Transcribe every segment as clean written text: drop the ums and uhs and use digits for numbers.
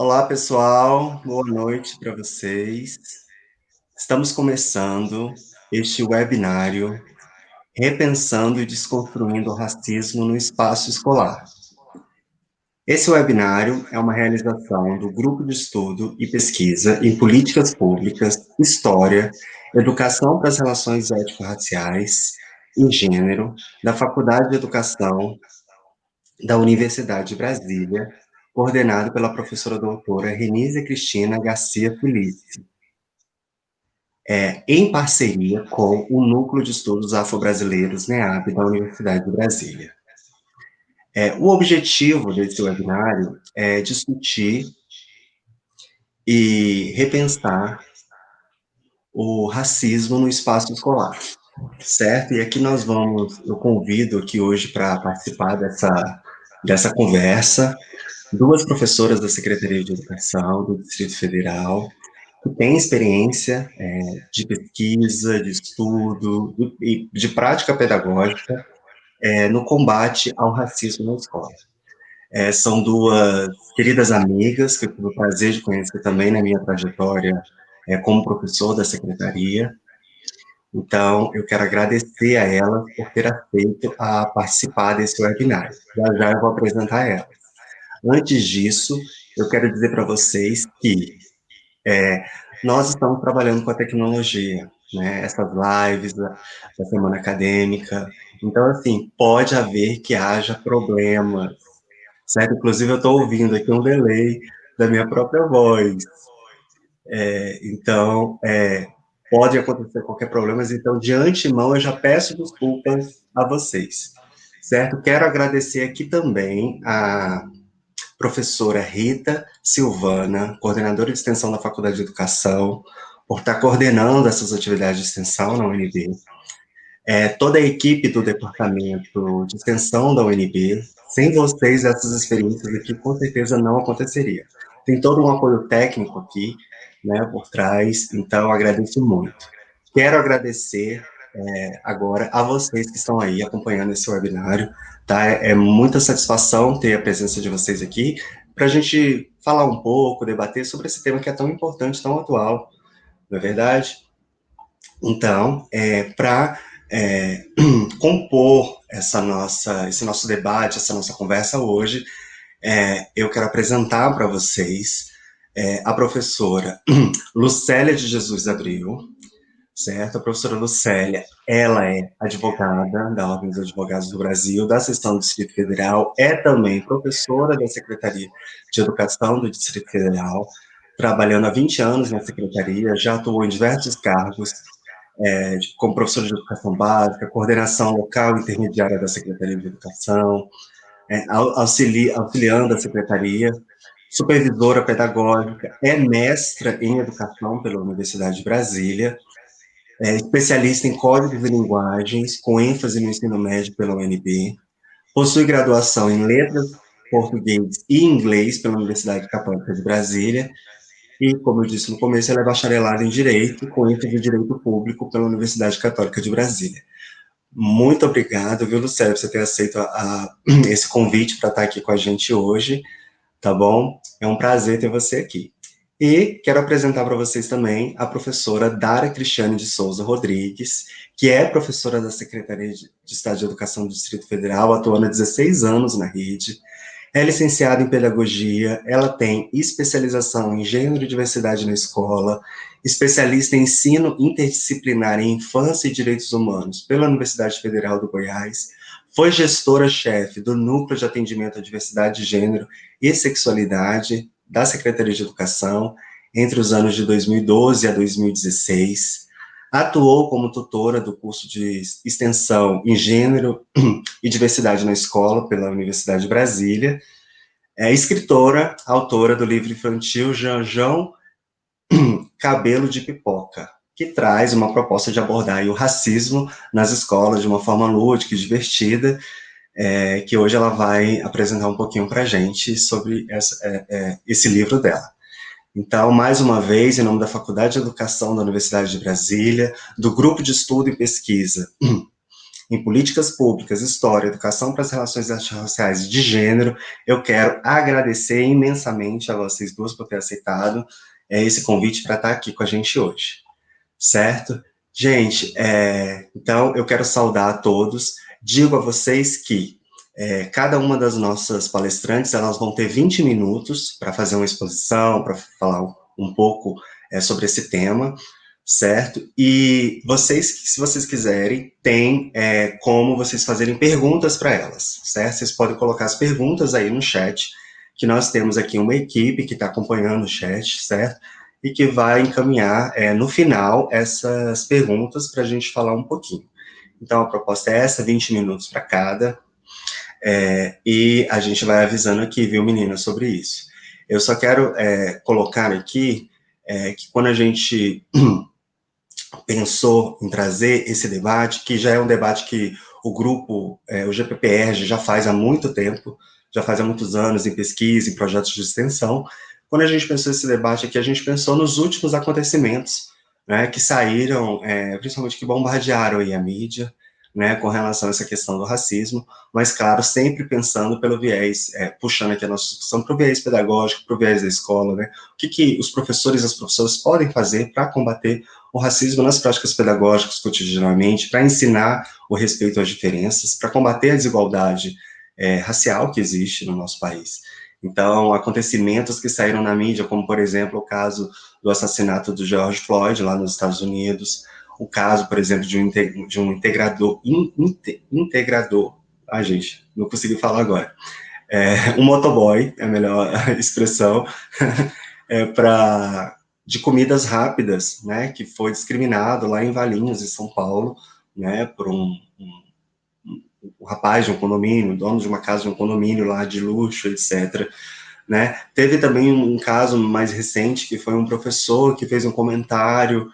Olá, pessoal. Boa noite para vocês. Estamos começando este webinário Repensando e Desconstruindo o Racismo no Espaço Escolar. Esse webinário é uma realização do Grupo de Estudo e Pesquisa em Políticas Públicas, História, Educação para as Relações Étnico-Raciais e Gênero, da Faculdade de Educação da Universidade de Brasília, coordenado pela professora doutora Renise Cristina Garcia Felice, em parceria com o Núcleo de Estudos Afro-Brasileiros, NEAB, da Universidade de Brasília. O objetivo desse webinário é discutir e repensar o racismo no espaço escolar, certo? E aqui eu convido aqui hoje para participar dessa conversa, duas professoras da Secretaria de Educação do Distrito Federal, que têm experiência de pesquisa, de estudo e de prática pedagógica no combate ao racismo na escola. São duas queridas amigas que eu tive o prazer de conhecer também na minha trajetória como professor da secretaria. Então, eu quero agradecer a elas por ter aceito a participar desse webinar. Já já eu vou apresentar elas. Antes disso, eu quero dizer para vocês que nós estamos trabalhando com a tecnologia, né? Essas lives da semana acadêmica. Então, assim, pode haver que haja problemas, certo? Inclusive, eu estou ouvindo aqui um delay da minha própria voz. Então, pode acontecer qualquer problema, mas então, de antemão, eu já peço desculpas a vocês, certo? Quero agradecer aqui também a professora Rita Silvana, coordenadora de extensão da Faculdade de Educação, por estar coordenando essas atividades de extensão na UNB. Toda a equipe do departamento de extensão da UNB, sem vocês, essas experiências aqui com certeza não aconteceria. Tem todo um apoio técnico aqui, né, por trás, então agradeço muito. Quero agradecer agora a vocês que estão aí acompanhando esse webinário, tá? É muita satisfação ter a presença de vocês aqui para a gente falar um pouco, debater sobre esse tema que é tão importante, tão atual, não é verdade? Então, para compor esse nosso debate, essa nossa conversa hoje, eu quero apresentar para vocês a professora Lucélia de Jesus Abreu, certo? A professora Lucélia, ela é advogada da Ordem dos Advogados do Brasil, da seção do Distrito Federal, é também professora da Secretaria de Educação do Distrito Federal, trabalhando há 20 anos na secretaria, já atuou em diversos cargos, como professora de educação básica, coordenação local e intermediária da Secretaria de Educação, auxiliando a secretaria, supervisora pedagógica, é mestra em educação pela Universidade de Brasília, especialista em códigos e linguagens, com ênfase no ensino médio pela UNB, possui graduação em letras, português e inglês pela Universidade Católica de Brasília, e, como eu disse no começo, ela é bacharelada em Direito, com ênfase em Direito Público pela Universidade Católica de Brasília. Muito obrigado, viu, Lucélia, por você ter aceito esse convite para estar aqui com a gente hoje, tá bom? É um prazer ter você aqui. E quero apresentar para vocês também a professora Dara Cristiane de Souza Rodrigues, que é professora da Secretaria de Estado de Educação do Distrito Federal, atuando há 16 anos na rede, é licenciada em Pedagogia, ela tem especialização em Gênero e Diversidade na Escola, especialista em Ensino Interdisciplinar em Infância e Direitos Humanos pela Universidade Federal do Goiás, foi gestora-chefe do Núcleo de Atendimento à Diversidade de Gênero e Sexualidade da Secretaria de Educação entre os anos de 2012 a 2016, atuou como tutora do curso de extensão em Gênero e Diversidade na Escola pela Universidade de Brasília, é escritora, autora do livro infantil Janjão Cabelo de Pipoca, que traz uma proposta de abordar o racismo nas escolas de uma forma lúdica e divertida, que hoje ela vai apresentar um pouquinho para a gente sobre esse livro dela. Então, mais uma vez, em nome da Faculdade de Educação da Universidade de Brasília, do Grupo de Estudo e Pesquisa em políticas públicas, história, educação para as relações interraciais e de gênero. Eu quero agradecer imensamente a vocês duas por ter aceitado esse convite para estar aqui com a gente hoje, certo? Gente, então eu quero saudar a todos, digo a vocês que cada uma das nossas palestrantes, elas vão ter 20 minutos para fazer uma exposição, para falar um pouco sobre esse tema, certo? E vocês, se vocês quiserem, tem como vocês fazerem perguntas para elas, certo? Vocês podem colocar as perguntas aí no chat, que nós temos aqui uma equipe que está acompanhando o chat, certo? E que vai encaminhar, no final, essas perguntas para a gente falar um pouquinho. Então, a proposta é essa, 20 minutos para cada, e a gente vai avisando aqui, viu, meninas, sobre isso. Eu só quero colocar aqui que quando a gente pensou em trazer esse debate, que já é um debate que o grupo, o GPPR, já faz há muito tempo, já faz há muitos anos em pesquisa, em projetos de extensão. Quando a gente pensou esse debate aqui, a gente pensou nos últimos acontecimentos, né, que saíram, principalmente que bombardearam aí a mídia, né, com relação a essa questão do racismo, mas, claro, sempre pensando pelo viés, puxando aqui a nossa discussão para o viés pedagógico, para o viés da escola, né, o que os professores e as professoras podem fazer para combater o racismo nas práticas pedagógicas cotidianamente, para ensinar o respeito às diferenças, para combater a desigualdade racial que existe no nosso país. Então, acontecimentos que saíram na mídia, como, por exemplo, o caso do assassinato do George Floyd, lá nos Estados Unidos, o caso, por exemplo, de um integrador, ai, gente, não consegui falar agora, um motoboy, é a melhor expressão, de comidas rápidas, né, que foi discriminado lá em Valinhos, em São Paulo, né, por um rapaz de um condomínio, dono de uma casa de um condomínio lá de luxo, etc., né? Teve também um caso mais recente, que foi um professor que fez um comentário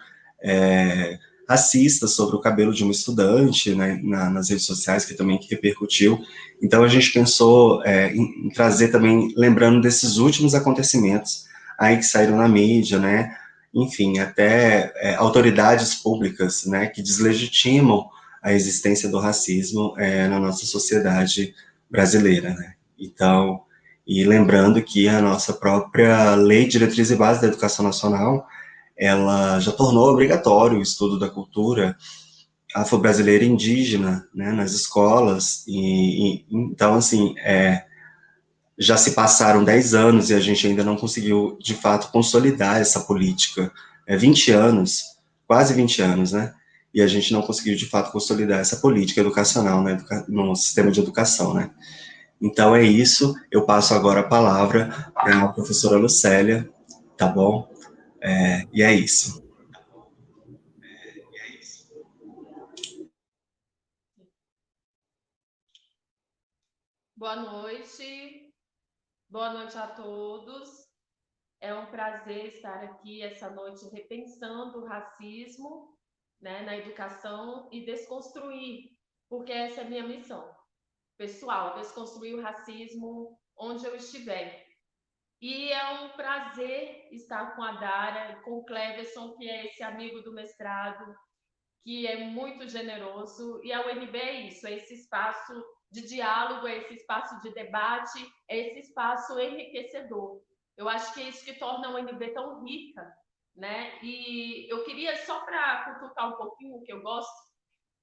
racista sobre o cabelo de uma estudante, né, nas redes sociais, que também repercutiu. Então, a gente pensou em trazer também, lembrando desses últimos acontecimentos aí que saíram na mídia, né, enfim, até autoridades públicas, né, que deslegitimam a existência do racismo na nossa sociedade brasileira, né. Então, e lembrando que a nossa própria Lei de Diretriz e Base da Educação Nacional, ela já tornou obrigatório o estudo da cultura afro-brasileira e indígena, né, nas escolas, então, assim, já se passaram 10 anos e a gente ainda não conseguiu, de fato, consolidar essa política. 20 anos, quase 20 anos, né, e a gente não conseguiu, de fato, consolidar essa política educacional, né, no sistema de educação, né. Então é isso, eu passo agora a palavra para a professora Lucélia, tá bom? E é isso. Boa noite a todos. É um prazer estar aqui essa noite repensando o racismo, né, na educação e desconstruir, porque essa é a minha missão pessoal, desconstruir o racismo onde eu estiver. E é um prazer estar com a Dara, com o Cleverson, que é esse amigo do mestrado, que é muito generoso, e a UNB é isso, é esse espaço de diálogo, é esse espaço de debate, é esse espaço enriquecedor. Eu acho que é isso que torna a UNB tão rica, né? E eu queria, só para cutucar um pouquinho o que eu gosto,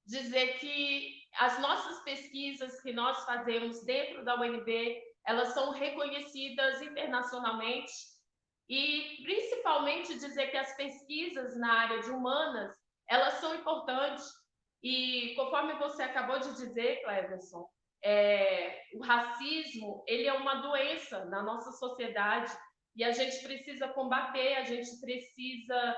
dizer que as nossas pesquisas que nós fazemos dentro da UNB, elas são reconhecidas internacionalmente, e principalmente dizer que as pesquisas na área de humanas, elas são importantes, e conforme você acabou de dizer, Cleverson, o racismo, ele é uma doença na nossa sociedade, e a gente precisa combater, a gente precisa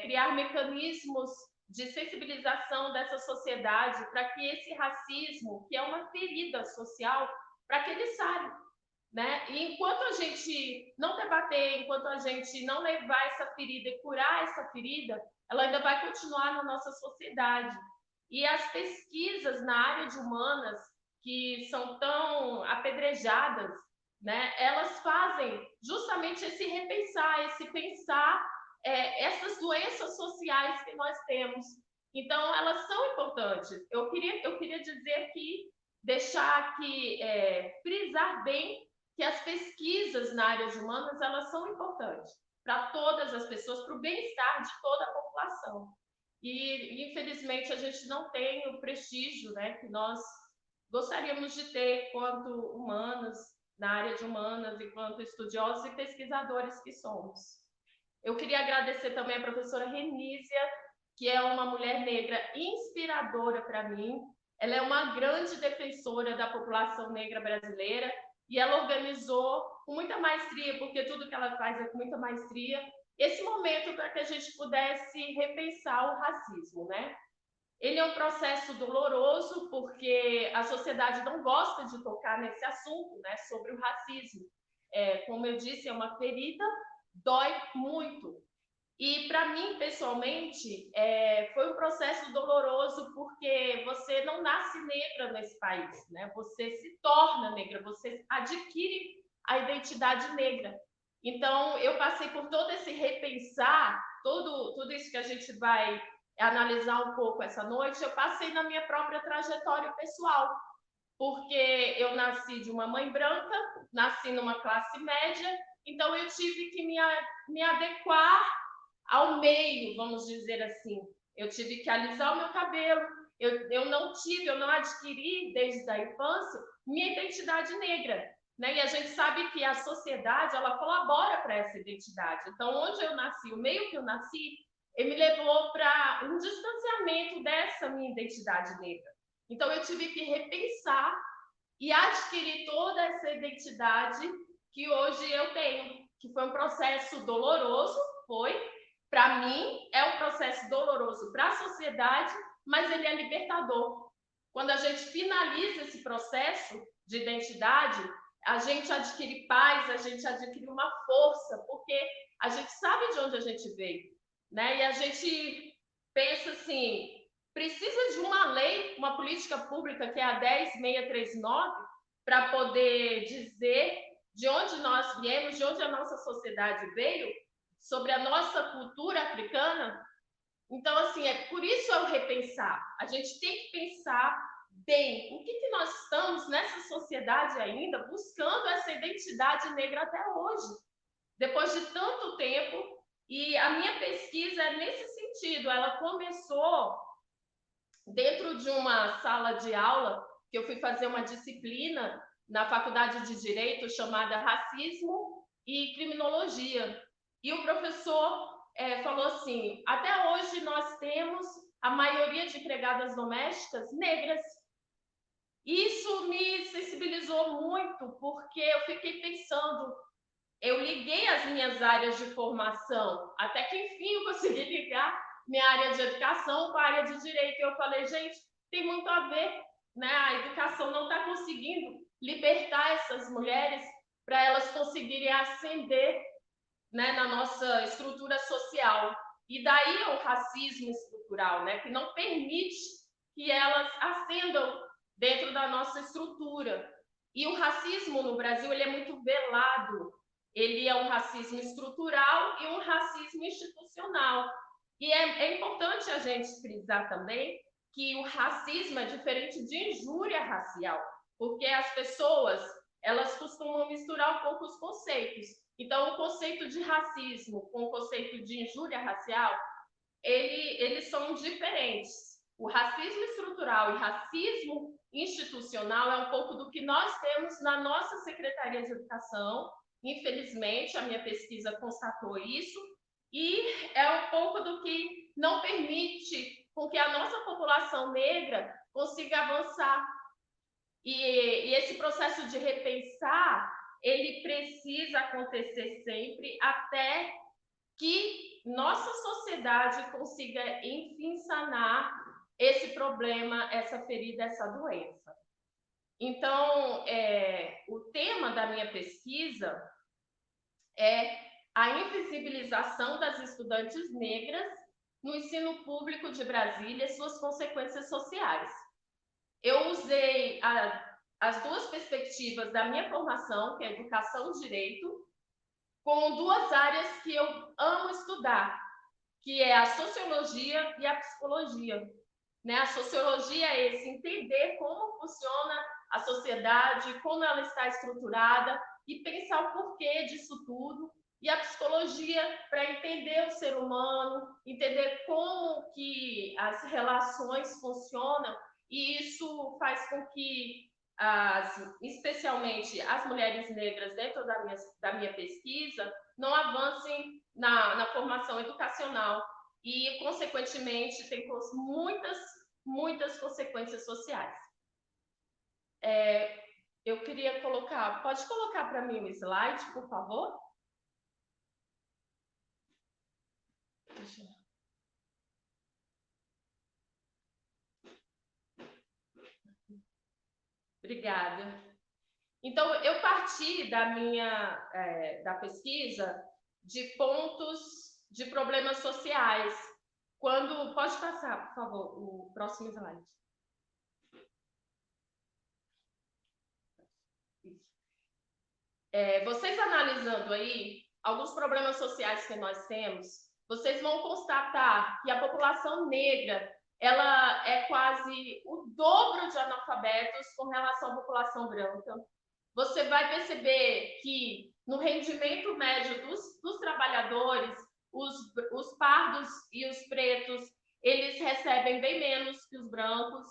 criar mecanismos de sensibilização dessa sociedade para que esse racismo, que é uma ferida social, para que ele saia, né? E enquanto a gente não debater, enquanto a gente não levar essa ferida e curar essa ferida, ela ainda vai continuar na nossa sociedade. E as pesquisas na área de humanas, que são tão apedrejadas, né, elas fazem justamente esse repensar, esse pensar essas doenças sociais que nós temos. Então, elas são importantes. Eu queria dizer aqui, deixar aqui, frisar bem que as pesquisas na área de humanas, elas são importantes para todas as pessoas, para o bem-estar de toda a população. E, infelizmente, a gente não tem o prestígio, né, que nós gostaríamos de ter quanto humanos, na área de humanas, enquanto estudiosos e pesquisadores que somos. Eu queria agradecer também a professora Renísia, que é uma mulher negra inspiradora para mim. Ela é uma grande defensora da população negra brasileira e ela organizou com muita maestria, porque tudo que ela faz é com muita maestria, esse momento para que a gente pudesse repensar o racismo, né? Ele é um processo doloroso, porque a sociedade não gosta de tocar nesse assunto, né, sobre o racismo. Como eu disse, é uma ferida, dói muito. E para mim, pessoalmente, foi um processo doloroso, porque você não nasce negra nesse país, né? Você se torna negra, você adquire a identidade negra. Então, eu passei por todo esse repensar, tudo isso que a gente vai analisar um pouco essa noite, eu passei na minha própria trajetória pessoal, porque eu nasci de uma mãe branca, nasci numa classe média, então eu tive que me adequar ao meio, vamos dizer assim. Eu tive que alisar o meu cabelo, eu não adquiri desde a infância minha identidade negra, né? E a gente sabe que a sociedade, ela colabora para essa identidade. Então, onde eu nasci, o meio que eu nasci, ele me levou para um distanciamento dessa minha identidade negra. Então, eu tive que repensar e adquirir toda essa identidade que hoje eu tenho, que foi um processo doloroso, foi. Para mim, é um processo doloroso para a sociedade, mas ele é libertador. Quando a gente finaliza esse processo de identidade, a gente adquire paz, a gente adquire uma força, porque a gente sabe de onde a gente veio, né? E a gente pensa assim, precisa de uma lei, uma política pública, que é a 10639, para poder dizer de onde nós viemos, de onde a nossa sociedade veio, sobre a nossa cultura africana. Então, assim, por isso é o repensar. A gente tem que pensar bem o que nós estamos nessa sociedade ainda buscando essa identidade negra até hoje, depois de tanto tempo. E a minha pesquisa é nesse sentido. Ela começou dentro de uma sala de aula, que eu fui fazer uma disciplina na Faculdade de Direito chamada Racismo e Criminologia. E o professor falou assim: até hoje nós temos a maioria de empregadas domésticas negras. Isso me sensibilizou muito, porque eu fiquei pensando, eu liguei as minhas áreas de formação, até que enfim eu consegui ligar minha área de educação com a área de direito. E eu falei, gente, tem muito a ver, né? A educação não está conseguindo libertar essas mulheres para elas conseguirem ascender, né, na nossa estrutura social. E daí é o racismo estrutural, né, que não permite que elas ascendam dentro da nossa estrutura. E o racismo no Brasil, ele é muito velado. Ele é um racismo estrutural e um racismo institucional. E é importante a gente frisar também que o racismo é diferente de injúria racial, porque as pessoas, elas costumam misturar um pouco os conceitos. Então, o conceito de racismo com o conceito de injúria racial, eles são diferentes. O racismo estrutural e racismo institucional é um pouco do que nós temos na nossa Secretaria de Educação. Infelizmente, a minha pesquisa constatou isso, e é um pouco do que não permite com que a nossa população negra consiga avançar. E esse processo de repensar, ele precisa acontecer sempre até que nossa sociedade consiga, enfim, sanar esse problema, essa ferida, essa doença. Então, o tema da minha pesquisa é a invisibilização das estudantes negras no ensino público de Brasília e suas consequências sociais. Eu usei as duas perspectivas da minha formação, que é educação e direito, com duas áreas que eu amo estudar, que é a sociologia e a psicologia. Né? A sociologia é esse entender como funciona a sociedade, como ela está estruturada e pensar o porquê disso tudo. E a psicologia para entender o ser humano, entender como que as relações funcionam, e isso faz com que, especialmente as mulheres negras dentro da minha pesquisa, não avancem na formação educacional e, consequentemente, tem muitas consequências sociais. Eu queria colocar... Pode colocar para mim o slide, por favor? Obrigada. Então, eu parti da pesquisa de pontos de problemas sociais. Pode passar, por favor, o próximo slide. Vocês analisando aí alguns problemas sociais que nós temos, vocês vão constatar que a população negra ela é quase o dobro de analfabetos com relação à população branca. Você vai perceber que no rendimento médio dos trabalhadores, os pardos e os pretos, eles recebem bem menos que os brancos.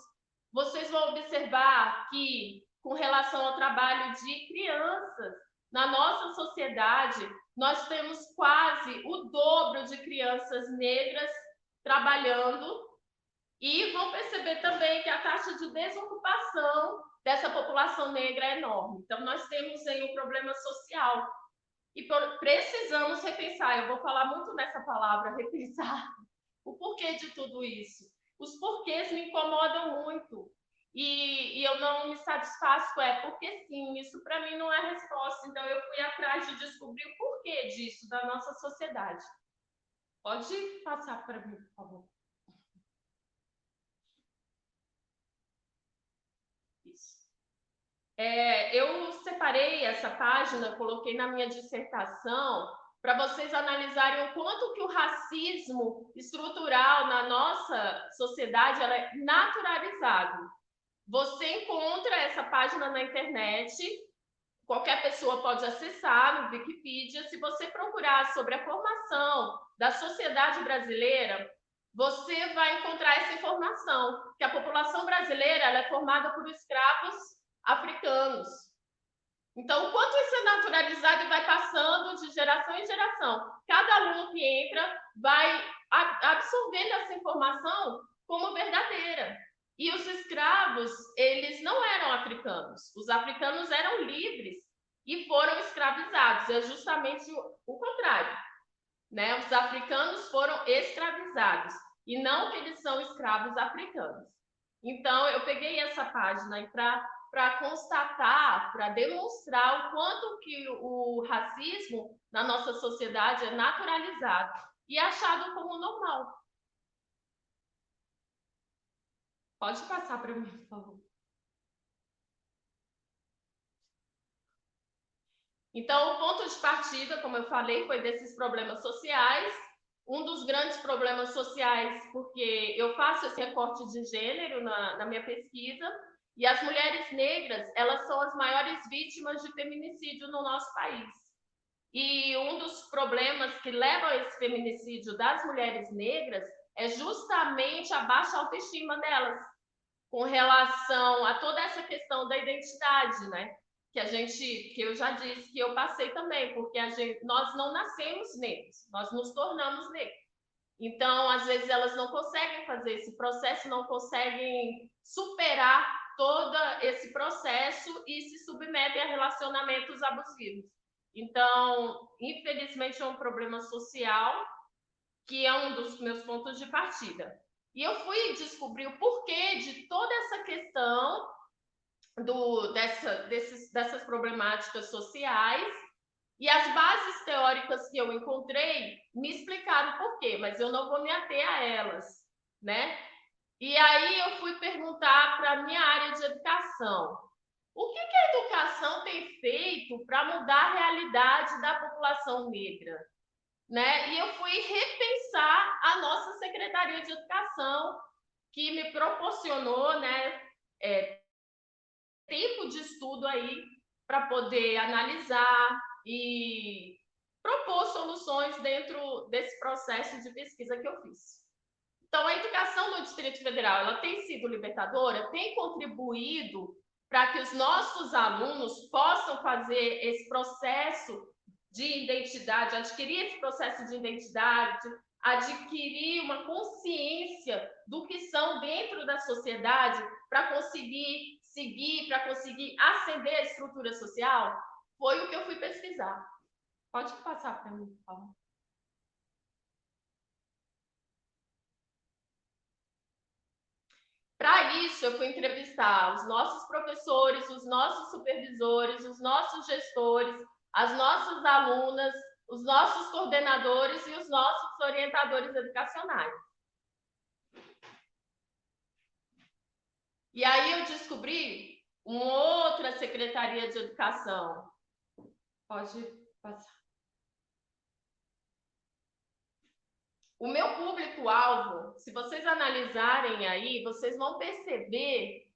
Vocês vão observar que, com relação ao trabalho de crianças, na nossa sociedade, nós temos quase o dobro de crianças negras trabalhando, e vão perceber também que a taxa de desocupação dessa população negra é enorme. Então, nós temos aí um problema social e precisamos repensar. Eu vou falar muito nessa palavra, repensar, o porquê de tudo isso. Os porquês me incomodam muito. E eu não me satisfaço porque sim, isso para mim não é resposta. Então, eu fui atrás de descobrir o porquê disso da nossa sociedade. Pode passar para mim, por favor. Isso. Eu separei essa página, coloquei na minha dissertação, para vocês analisarem o quanto que o racismo estrutural na nossa sociedade ela é naturalizado. Você encontra essa página na internet, qualquer pessoa pode acessar no Wikipedia. Se você procurar sobre a formação da sociedade brasileira, você vai encontrar essa informação, que a população brasileira ela é formada por escravos africanos. Então, o quanto isso é naturalizado e vai passando de geração em geração. Cada aluno que entra vai absorvendo essa informação como verdadeira. E os escravos, eles não eram africanos. Os africanos eram livres e foram escravizados. É justamente o contrário, né? Os africanos foram escravizados e não que eles são escravos africanos. Então, eu peguei essa página aí para constatar, para demonstrar o quanto que o racismo na nossa sociedade é naturalizado e achado como normal. Pode passar para mim, por favor. Então, o ponto de partida, como eu falei, foi desses problemas sociais. Um dos grandes problemas sociais, porque eu faço esse recorte de gênero na minha pesquisa, e as mulheres negras, elas são as maiores vítimas de feminicídio no nosso país. E um dos problemas que levam a esse feminicídio das mulheres negras é justamente a baixa autoestima delas, com relação a toda essa questão da identidade, né? Que eu já disse que eu passei também, porque nós não nascemos negros, nós nos tornamos negros. Então, às vezes, elas não conseguem fazer esse processo, não conseguem superar todo esse processo e se submetem a relacionamentos abusivos. Então, infelizmente, é um problema social que é um dos meus pontos de partida. E eu fui descobrir o porquê de toda essa questão dessas problemáticas sociais, e as bases teóricas que eu encontrei me explicaram por quê, mas eu não vou me ater a elas, né? E aí eu fui perguntar para a minha área de educação. O que a educação tem feito para mudar a realidade da população negra? né? E eu fui repensar a nossa Secretaria de Educação, que me proporcionou, né, tempo de estudo aí para poder analisar e propor soluções dentro desse processo de pesquisa que eu fiz. Então, a educação no Distrito Federal, ela tem sido libertadora, tem contribuído para que os nossos alunos possam fazer esse processo de identidade, adquirir esse processo de identidade, adquirir uma consciência do que são dentro da sociedade para conseguir seguir, para conseguir ascender a estrutura social, foi o que eu fui pesquisar. Pode passar para mim, por favor. Para isso, eu fui entrevistar os nossos professores, os nossos supervisores, os nossos gestores, as nossas alunas, os nossos coordenadores e os nossos orientadores educacionais. E aí eu descobri uma outra secretaria de educação. Pode passar. O meu público-alvo, se vocês analisarem aí, vocês vão perceber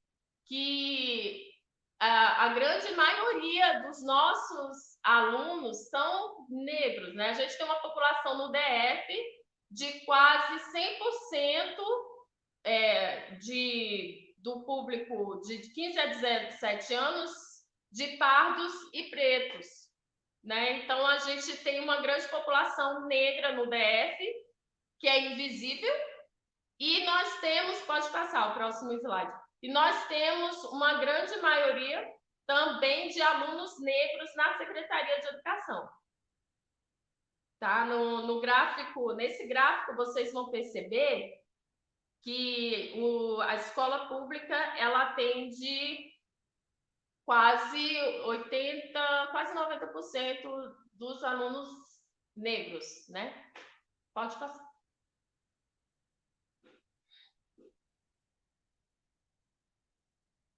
que a grande maioria dos nossos alunos são negros, né? A gente tem uma população no DF de quase 100% do público de 15 a 17 anos de pardos e pretos, né? Então, a gente tem uma grande população negra no DF, que é invisível, e nós temos, pode passar o próximo slide, e nós temos uma grande maioria também de alunos negros na Secretaria de Educação. Tá? No gráfico, nesse gráfico, vocês vão perceber que a escola pública, ela atende quase 80%, quase 90% dos alunos negros, né? Pode passar.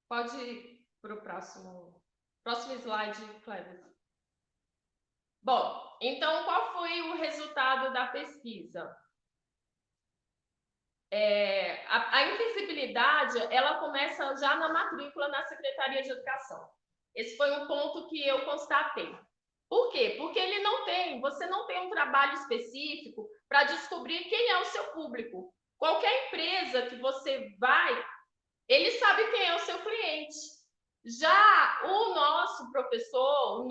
Pode ir para o próximo slide, Cleber. Bom, então qual foi o resultado da pesquisa? A invisibilidade, ela começa já na matrícula na Secretaria de Educação. Esse foi um ponto que eu constatei. Por quê? Porque você não tem um trabalho específico para descobrir quem é o seu público. Qualquer empresa que você vai, ele sabe quem é o seu cliente. Já o nosso professor, os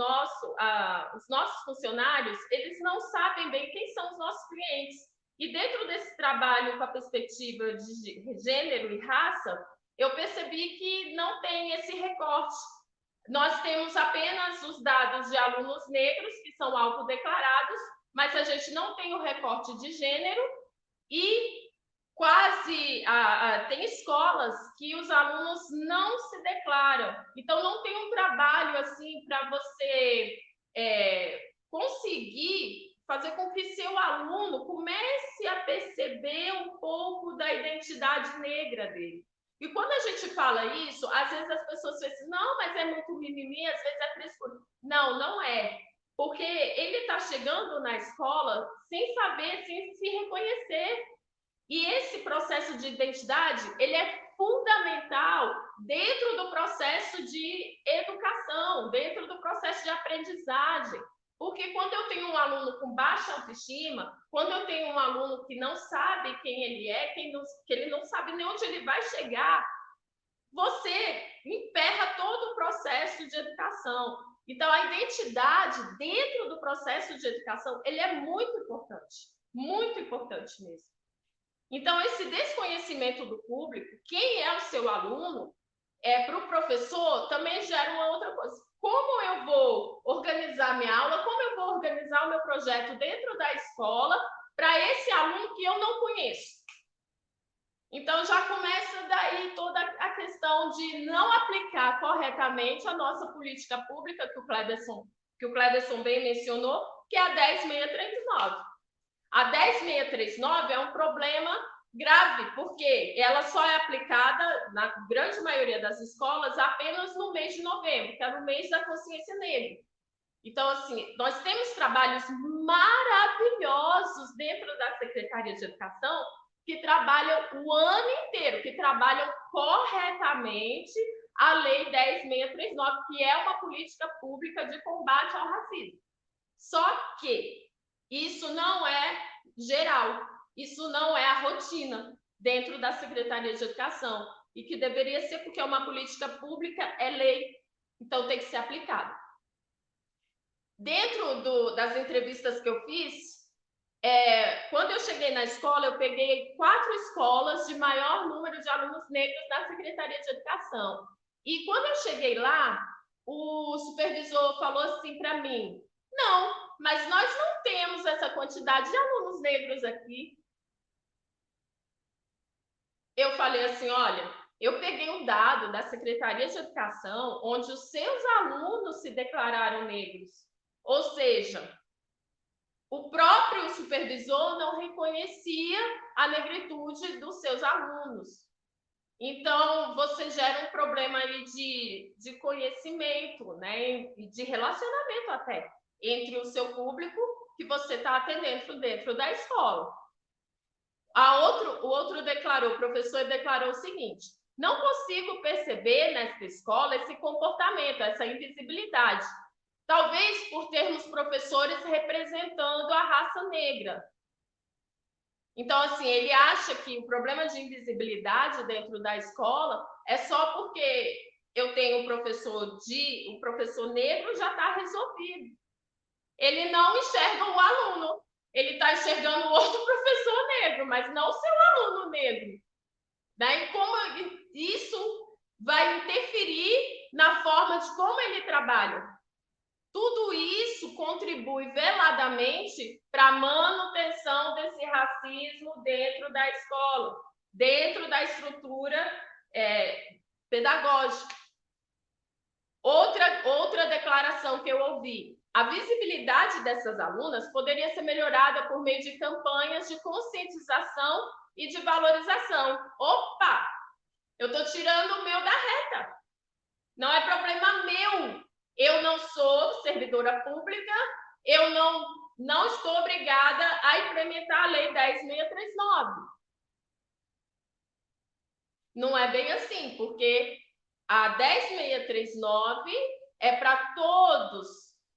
nossos funcionários, eles não sabem bem quem são os nossos clientes. E dentro desse trabalho com a perspectiva de gênero e raça, eu percebi que não tem esse recorte. Nós temos apenas os dados de alunos negros, que são autodeclarados, mas a gente não tem o recorte de gênero e quase tem escolas que os alunos não se declaram. Então, não tem um trabalho assim para você conseguir fazer com que seu aluno comece a perceber um pouco da identidade negra dele. E quando a gente fala isso, às vezes as pessoas pensam, não, mas é muito mimimi, às vezes é frescura. Não, não é. Porque ele está chegando na escola sem saber, sem se reconhecer. E esse processo de identidade, ele é fundamental dentro do processo de educação, dentro do processo de aprendizagem. Porque quando eu tenho um aluno com baixa autoestima, quando eu tenho um aluno que não sabe quem ele é, que ele não sabe nem onde ele vai chegar, você emperra todo o processo de educação. Então, a identidade dentro do processo de educação, ele é muito importante mesmo. Então, esse desconhecimento do público, quem é o seu aluno, para o professor, também gera uma outra coisa. Como eu vou organizar minha aula, como eu vou organizar o meu projeto dentro da escola para esse aluno que eu não conheço? Então, já começa daí toda a questão de não aplicar corretamente a nossa política pública, que o Cleberson bem mencionou, que é a 10.639. A 10.639 é um problema grave, porque ela só é aplicada, na grande maioria das escolas, apenas no mês de novembro, que é no mês da consciência negra. Então, assim, nós temos trabalhos maravilhosos dentro da Secretaria de Educação que trabalham o ano inteiro, que trabalham corretamente a Lei 10.639, que é uma política pública de combate ao racismo. Só que isso não é geral, isso não é a rotina dentro da Secretaria de Educação, e que deveria ser, porque é uma política pública, é lei, então tem que ser aplicada. Dentro das entrevistas que eu fiz, quando eu cheguei na escola, eu peguei 4 escolas de maior número de alunos negros na Secretaria de Educação. E quando eu cheguei lá, o supervisor falou assim para mim: não, mas nós não temos essa quantidade de alunos negros aqui. Eu falei assim: olha, eu peguei um dado da Secretaria de Educação onde os seus alunos se declararam negros. Ou seja, o próprio supervisor não reconhecia a negritude dos seus alunos. Então, você gera um problema aí de conhecimento, né? E de relacionamento até, entre o seu público que você está atendendo dentro da escola. O outro declarou, o professor declarou o seguinte: não consigo perceber nessa escola esse comportamento, essa invisibilidade. Talvez por termos professores representando a raça negra. Então, assim, ele acha que o problema de invisibilidade dentro da escola é só porque eu tenho um professor negro, já está resolvido. Ele não enxerga o aluno, ele está enxergando outro professor negro, mas não o seu aluno negro. Daí, como isso vai interferir na forma de como ele trabalha? Tudo isso contribui veladamente para a manutenção desse racismo dentro da escola, dentro da estrutura pedagógica. Outra declaração que eu ouvi: a visibilidade dessas alunas poderia ser melhorada por meio de campanhas de conscientização e de valorização. Opa! Eu estou tirando o meu da reta. Não é problema meu. Eu não sou servidora pública, eu não estou obrigada a implementar a Lei 10.639. Não é bem assim, porque a 10.639 é para todos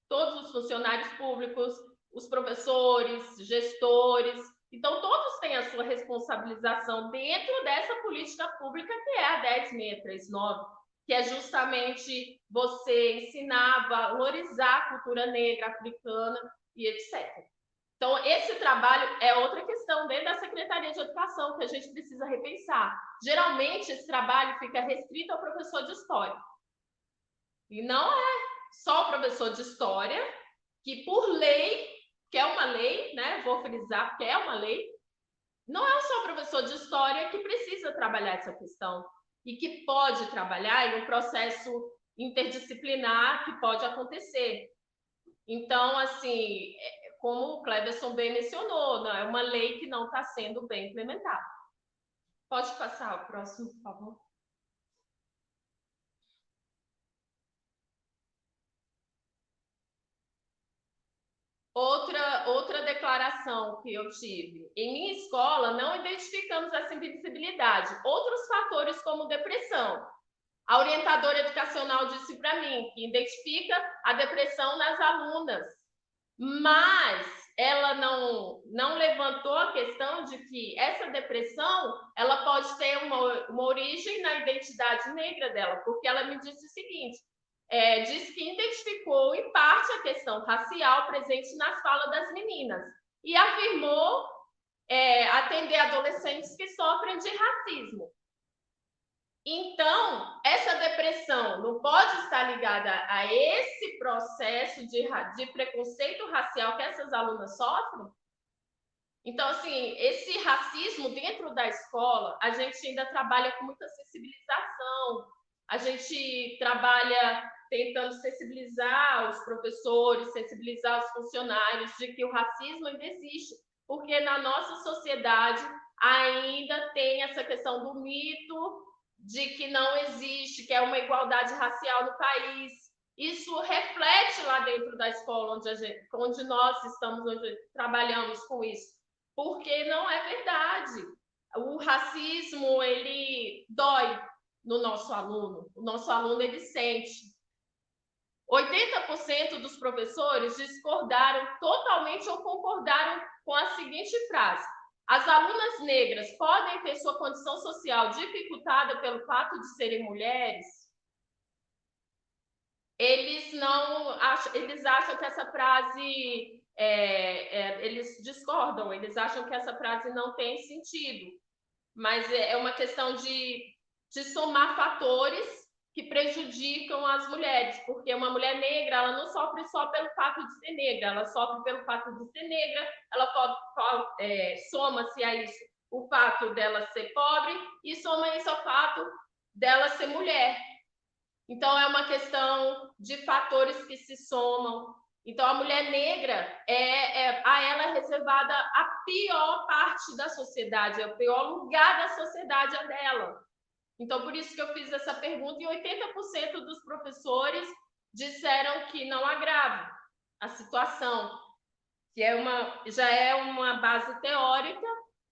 os funcionários públicos, os professores, gestores. Então, todos têm a sua responsabilização dentro dessa política pública que é a 10.639. Que é justamente você ensinar, valorizar a cultura negra, africana e etc. Então, esse trabalho é outra questão dentro da Secretaria de Educação que a gente precisa repensar. Geralmente, esse trabalho fica restrito ao professor de História. E não é só o professor de História, que por lei, que é uma lei, né? Vou frisar que é uma lei, não é só o professor de História que precisa trabalhar essa questão e que pode trabalhar em um processo interdisciplinar que pode acontecer. Então, assim, como o Cleberson bem mencionou, não, é uma lei que não está sendo bem implementada. Pode passar o próximo, por favor. Outra declaração que eu tive: em minha escola não identificamos essa invisibilidade. Outros fatores como depressão. A orientadora educacional disse para mim que identifica a depressão nas alunas, mas ela não levantou a questão de que essa depressão ela pode ter uma origem na identidade negra dela, porque ela me disse o seguinte: disse que identificou em parte a questão racial presente nas falas das meninas e afirmou atender adolescentes que sofrem de racismo. Então, essa depressão não pode estar ligada a esse processo de preconceito racial que essas alunas sofrem? Então, assim, esse racismo dentro da escola, a gente ainda trabalha com muita sensibilização, a gente trabalha tentando sensibilizar os professores, sensibilizar os funcionários de que o racismo ainda existe, porque na nossa sociedade ainda tem essa questão do mito de que não existe, que é uma igualdade racial no país. isso reflete lá dentro da escola onde nós estamos, onde trabalhamos com isso, porque não é verdade. O racismo, ele dói no nosso aluno, o nosso aluno, ele sente. 80% dos professores discordaram totalmente ou concordaram com a seguinte frase: as alunas negras podem ter sua condição social dificultada pelo fato de serem mulheres? Eles não acham, eles acham que essa frase, eles discordam, eles acham que essa frase não tem sentido, mas é uma questão de somar fatores que prejudicam as mulheres, porque uma mulher negra, ela não sofre só pelo fato de ser negra, ela sofre pelo fato de ser negra, soma-se a isso o fato dela ser pobre e soma isso ao fato dela ser mulher. Então, é uma questão de fatores que se somam. Então, a mulher negra, a ela é reservada a pior parte da sociedade, o pior lugar da sociedade é dela. Então, por isso que eu fiz essa pergunta, e 80% dos professores disseram que não agrava a situação, que já é uma base teórica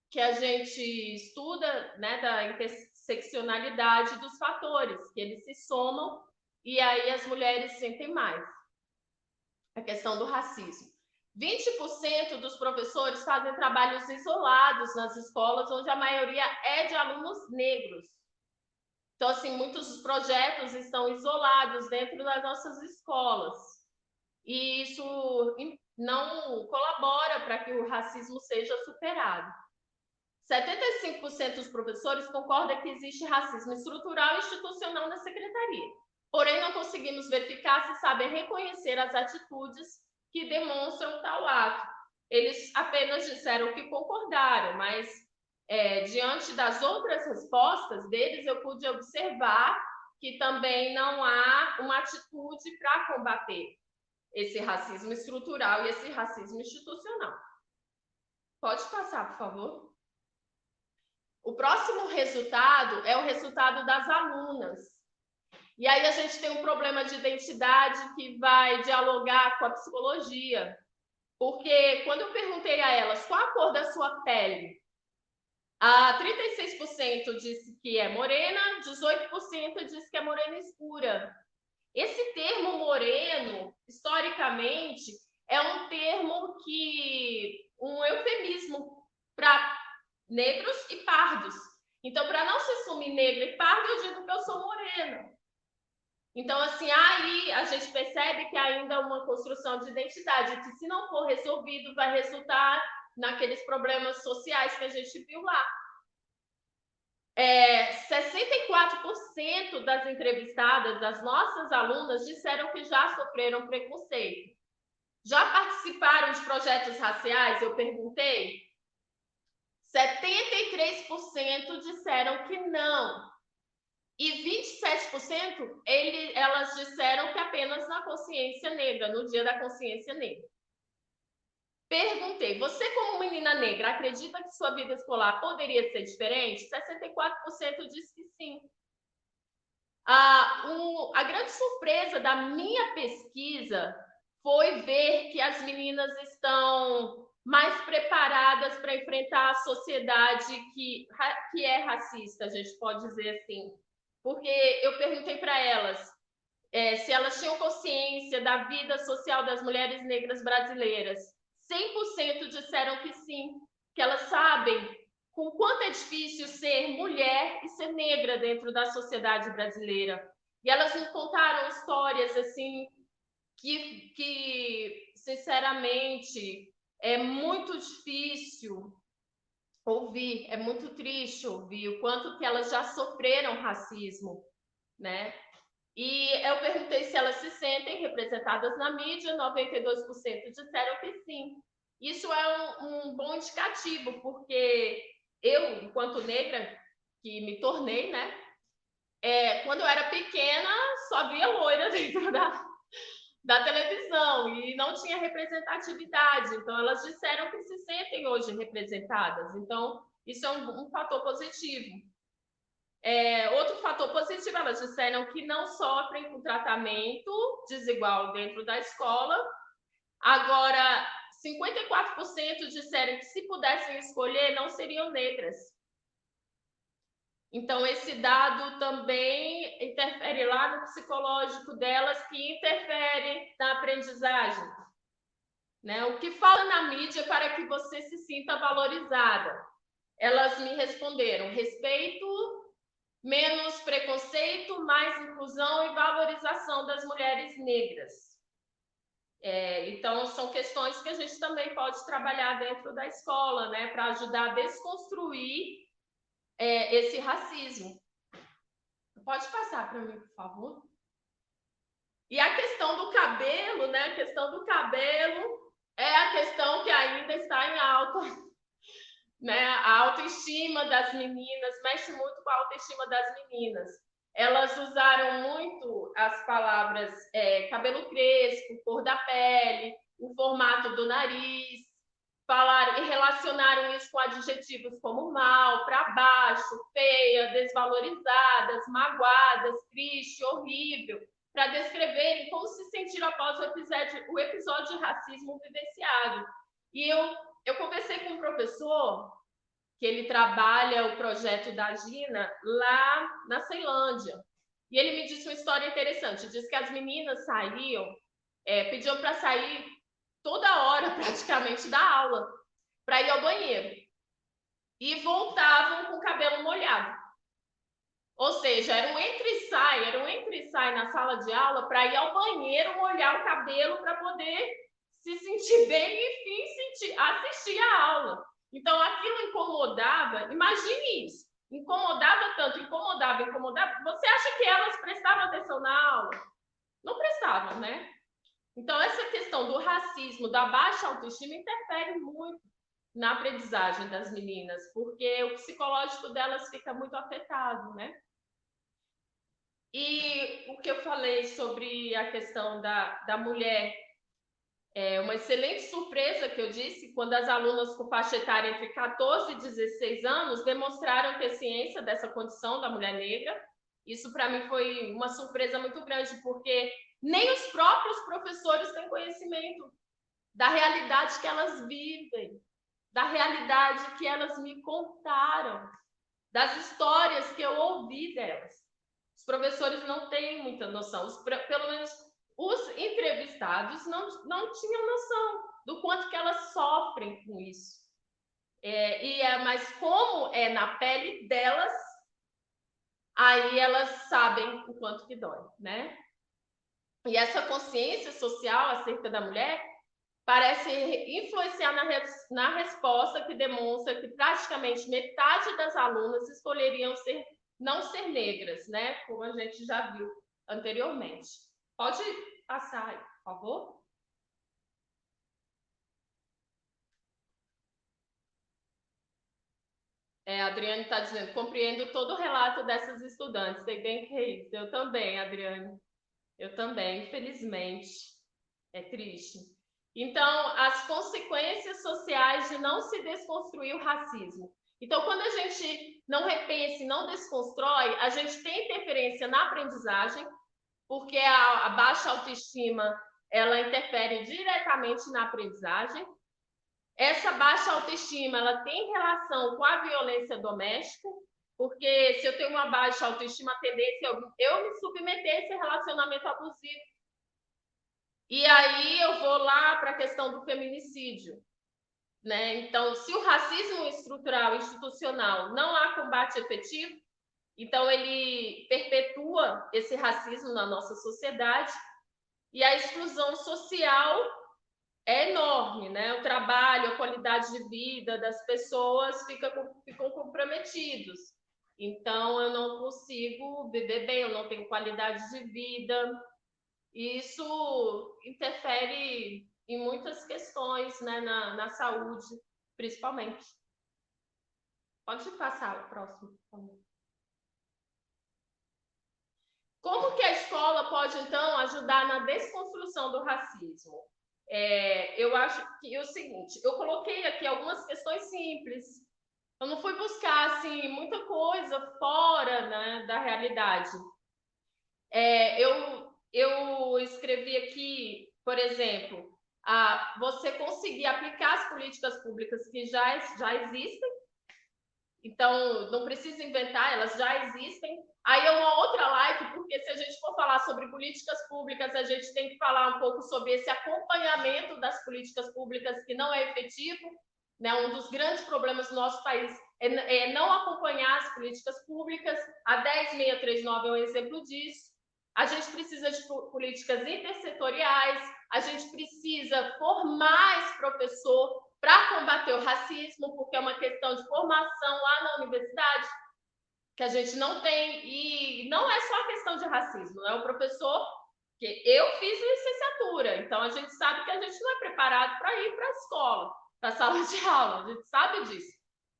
que a gente estuda, né, da interseccionalidade dos fatores, que eles se somam e aí as mulheres sentem mais. A questão do racismo. 20% dos professores fazem trabalhos isolados nas escolas, onde a maioria é de alunos negros. Então, assim, muitos dos projetos estão isolados dentro das nossas escolas. E isso não colabora para que o racismo seja superado. 75% dos professores concordam que existe racismo estrutural e institucional na secretaria. Porém, não conseguimos verificar se sabem reconhecer as atitudes que demonstram tal ato. Eles apenas disseram que concordaram, mas diante das outras respostas deles, eu pude observar que também não há uma atitude para combater esse racismo estrutural e esse racismo institucional. Pode passar, por favor. O próximo resultado é o resultado das alunas. E aí a gente tem um problema de identidade que vai dialogar com a psicologia. Porque quando eu perguntei a elas qual a cor da sua pele, 36% disse que é morena, 18% disse que é morena escura. Esse termo moreno, historicamente, é um termo um eufemismo para negros e pardos. Então, para não se assumir negra e parda, eu digo que eu sou morena. Então, assim, aí a gente percebe que ainda é uma construção de identidade, que se não for resolvido, vai resultar naqueles problemas sociais que a gente viu lá. 64% das entrevistadas, das nossas alunas, disseram que já sofreram preconceito. Já participaram de projetos raciais? Eu perguntei. 73% disseram que não. E 27% elas disseram que apenas na consciência negra, no dia da consciência negra. Perguntei, você como menina negra, acredita que sua vida escolar poderia ser diferente? 64% disse que sim. A grande surpresa da minha pesquisa foi ver que as meninas estão mais preparadas para enfrentar a sociedade que é racista, a gente pode dizer assim. Porque eu perguntei para elas se elas tinham consciência da vida social das mulheres negras brasileiras. 100% disseram que sim, que elas sabem com quanto é difícil ser mulher e ser negra dentro da sociedade brasileira. E elas me contaram histórias assim que sinceramente, é muito difícil ouvir, é muito triste ouvir o quanto que elas já sofreram racismo, né? E eu perguntei se elas se sentem representadas na mídia, 92% disseram que sim. Isso é um bom indicativo, porque eu, enquanto negra, que me tornei, né? Quando eu era pequena, só via loira dentro da televisão e não tinha representatividade. Então, elas disseram que se sentem hoje representadas. Então, isso é um fator positivo. Outro fator positivo, elas disseram que não sofrem com tratamento desigual dentro da escola. Agora, 54% disseram que se pudessem escolher, não seriam negras. Então, esse dado também interfere lá no psicológico delas, que interfere na aprendizagem. Né? O que fala na mídia para que você se sinta valorizada? Elas me responderam: respeito, menos preconceito, mais inclusão e valorização das mulheres negras. Então, são questões que a gente também pode trabalhar dentro da escola, né, para ajudar a desconstruir esse racismo. Pode passar para mim, por favor? E a questão do cabelo, né? A questão do cabelo é a questão que ainda está em alta, né? A autoestima das meninas mexe muito com a autoestima das meninas. Elas usaram muito as palavras cabelo crespo, cor da pele, o formato do nariz, falaram e relacionaram isso com adjetivos como mal, para baixo, feia, desvalorizadas, magoadas, triste, horrível, para descreverem como se sentiram após o episódio de racismo vivenciado. E eu conversei com um professor que ele trabalha o projeto da Gina lá na Ceilândia. E ele me disse uma história interessante. Diz que as meninas saíam, pediam para sair toda hora, praticamente, da aula, para ir ao banheiro. E voltavam com o cabelo molhado. Ou seja, era um entra e sai na sala de aula para ir ao banheiro, molhar o cabelo para poder se sentir bem e, enfim, assistir a aula. Então, aquilo incomodava, imagine isso, incomodava tanto, incomodava. Você acha que elas prestavam atenção na aula? Não prestavam, né? Então, essa questão do racismo, da baixa autoestima, interfere muito na aprendizagem das meninas, porque o psicológico delas fica muito afetado, né? E o que eu falei sobre a questão da mulher, uma excelente surpresa que eu disse, quando as alunas com faixa etária entre 14 e 16 anos demonstraram ter ciência dessa condição da mulher negra. Isso, para mim, foi uma surpresa muito grande, porque nem os próprios professores têm conhecimento da realidade que elas vivem, da realidade que elas me contaram, das histórias que eu ouvi delas. Os professores não têm muita noção, pelo menos os entrevistados não tinham noção do quanto que elas sofrem com isso. Mas como é na pele delas, aí elas sabem o quanto que dói, né? E essa consciência social acerca da mulher parece influenciar na resposta, que demonstra que praticamente metade das alunas escolheriam não ser negras, né? Como a gente já viu anteriormente. Pode passar aí, por favor. A Adriane está dizendo: compreendo todo o relato dessas estudantes. Sei bem que é isso. Eu também, Adriane. Eu também, infelizmente. É triste. Então, as consequências sociais de não se desconstruir o racismo. Então, quando a gente não repensa e não desconstrói, a gente tem interferência na aprendizagem, porque a baixa autoestima, ela interfere diretamente na aprendizagem. Essa baixa autoestima, ela tem relação com a violência doméstica, porque se eu tenho uma baixa autoestima, a tendência é eu me submeter a esse relacionamento abusivo. E aí eu vou lá para a questão do feminicídio, né? Então, se o racismo estrutural, institucional, não há combate efetivo, então ele perpetua esse racismo na nossa sociedade, e a exclusão social é enorme, né? O trabalho, a qualidade de vida das pessoas ficam comprometidos. Então, eu não consigo viver bem, eu não tenho qualidade de vida. E isso interfere em muitas questões, né, na saúde, principalmente. Pode passar o próximo, por favor. Como que a escola pode, então, ajudar na desconstrução do racismo? Eu acho que é o seguinte: eu coloquei aqui algumas questões simples, Eu não fui buscar assim muita coisa fora, né, da realidade. Eu escrevi aqui, por exemplo, você conseguir aplicar as políticas públicas que já existem, então não precisa inventar, elas já existem. Aí é uma outra live, porque se a gente for falar sobre políticas públicas, a gente tem que falar um pouco sobre esse acompanhamento das políticas públicas que não é efetivo, né? Um dos grandes problemas do nosso país é não acompanhar as políticas públicas. A 10639 é um exemplo disso. A gente precisa de políticas intersetoriais, a gente precisa formar esse professor para combater o racismo, porque é uma questão de formação lá na universidade, que a gente não tem, e não é só questão de racismo, né? O professor, que eu fiz licenciatura, então a gente sabe que a gente não é preparado para ir para a escola, para a sala de aula, a gente sabe disso,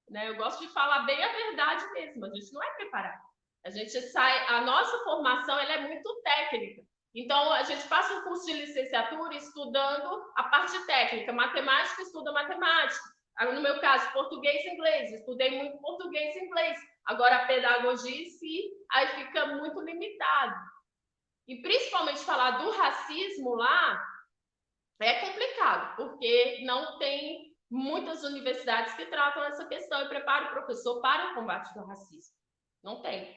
né? Eu gosto de falar bem a verdade mesmo, a gente não é preparado. A gente sai, a nossa formação ela é muito técnica. Então, a gente passa um curso de licenciatura estudando a parte técnica, matemática, estuda matemática. No meu caso, português e inglês, estudei muito português e inglês. Agora, a pedagogia em si, aí fica muito limitado. E principalmente falar do racismo lá é complicado, porque não tem muitas universidades que tratam essa questão e preparam o professor para o combate do racismo. Não tem.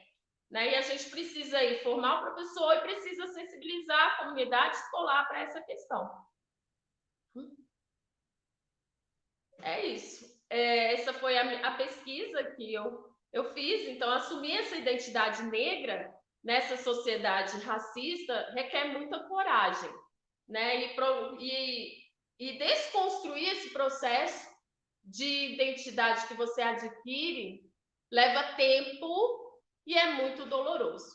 Né? E a gente precisa aí formar o professor e precisa sensibilizar a comunidade escolar para essa questão. É isso. Essa foi a pesquisa que eu fiz. Então, assumir essa identidade negra nessa sociedade racista requer muita coragem, né? E desconstruir esse processo de identidade que você adquire leva tempo e é muito doloroso,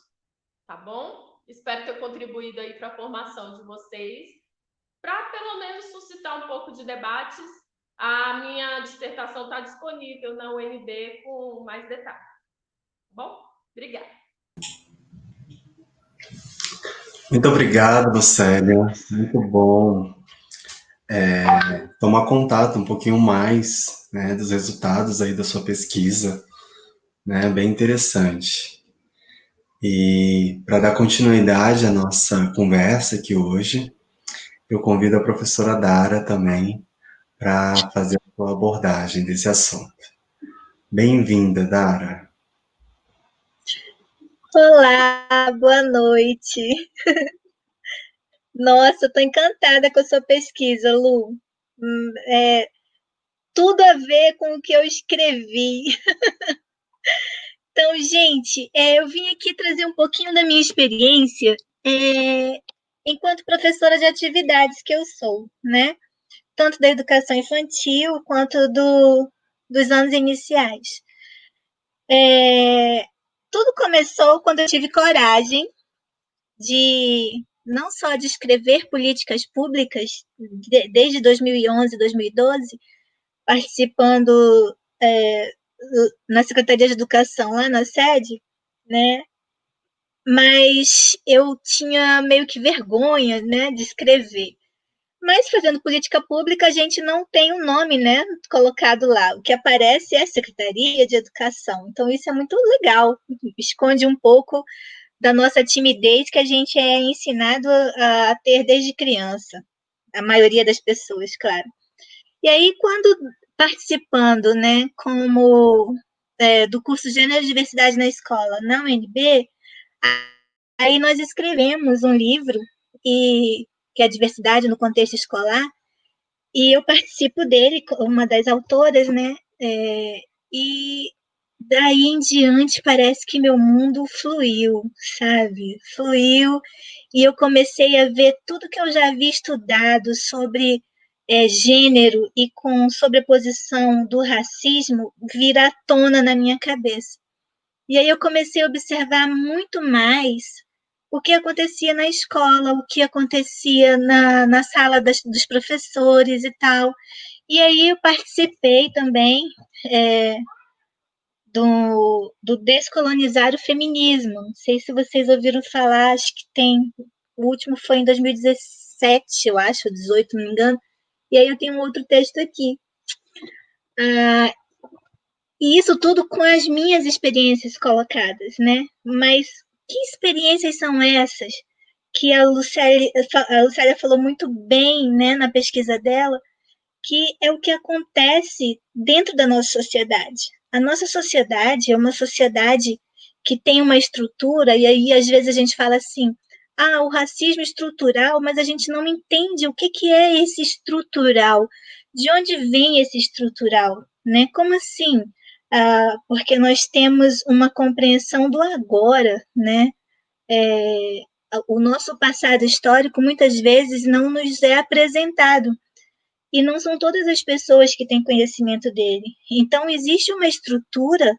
tá bom? Espero ter contribuído aí para a formação de vocês, para pelo menos suscitar um pouco de debates. A minha dissertação está disponível na UNB com mais detalhes. Tá bom? Obrigada. Muito obrigado, Lucélia. Muito bom tomar contato um pouquinho mais, né, dos resultados aí da sua pesquisa, né, bem interessante. E para dar continuidade à nossa conversa aqui hoje, eu convido a professora Dara também para fazer a sua abordagem desse assunto. Bem-vinda, Dara. Olá, boa noite. Nossa, estou encantada com a sua pesquisa, Lu. Tudo a ver com o que eu escrevi. Então, gente, eu vim aqui trazer um pouquinho da minha experiência enquanto professora de atividades que eu sou, né? Tanto da educação infantil quanto dos anos iniciais. Tudo começou quando eu tive coragem de não só de escrever políticas públicas desde 2011, 2012, participando na Secretaria de Educação lá na sede, né? Mas eu tinha meio que vergonha, né, de escrever. Mas fazendo política pública, a gente não tem um nome, né, colocado lá. O que aparece é a Secretaria de Educação. Então, isso é muito legal. Esconde um pouco da nossa timidez que a gente é ensinado a ter desde criança. A maioria das pessoas, claro. E aí, quando participando, né, como do curso Gênero e Diversidade na Escola, na UNB, aí nós escrevemos um livro que é Diversidade no Contexto Escolar, e eu participo dele, uma das autoras, né? E daí em diante parece que meu mundo fluiu, sabe? Fluiu, e eu comecei a ver tudo que eu já havia estudado sobre gênero e com sobreposição do racismo vir à tona na minha cabeça. E aí eu comecei a observar muito mais o que acontecia na escola, o que acontecia na sala dos professores e tal. E aí eu participei também do Descolonizar o Feminismo. Não sei se vocês ouviram falar, acho que tem. O último foi em 2017, eu acho, 18, não me engano. E aí eu tenho um outro texto aqui. E isso tudo com as minhas experiências colocadas, né? Mas que experiências são essas que a Lucélia falou muito bem, né, na pesquisa dela, que é o que acontece dentro da nossa sociedade. A nossa sociedade é uma sociedade que tem uma estrutura, e aí às vezes a gente fala assim, o racismo estrutural, mas a gente não entende o que é esse estrutural, de onde vem esse estrutural, né? Como assim? Porque nós temos uma compreensão do agora, né? O nosso passado histórico muitas vezes não nos é apresentado. E não são todas as pessoas que têm conhecimento dele. Então, existe uma estrutura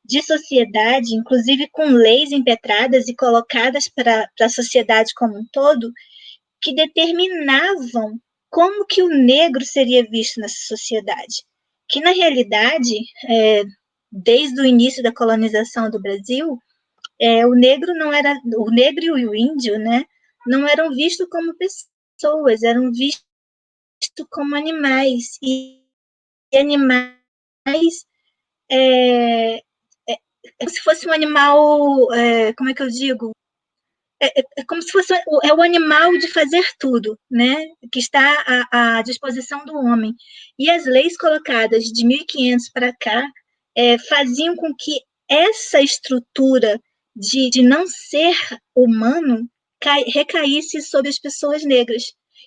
de sociedade, inclusive com leis impetradas e colocadas para a sociedade como um todo, que determinavam como que o negro seria visto nessa sociedade. Que, na realidade, desde o início da colonização do Brasil, o negro e o índio, né, não eram vistos como pessoas, eram vistos como animais, e animais é, como se fosse um animal, como é que eu digo? É como se fosse o animal de fazer tudo, né? Que está à disposição do homem. E as leis colocadas de 1500 para cá faziam com que essa estrutura de não ser humano recaísse sobre as pessoas negras.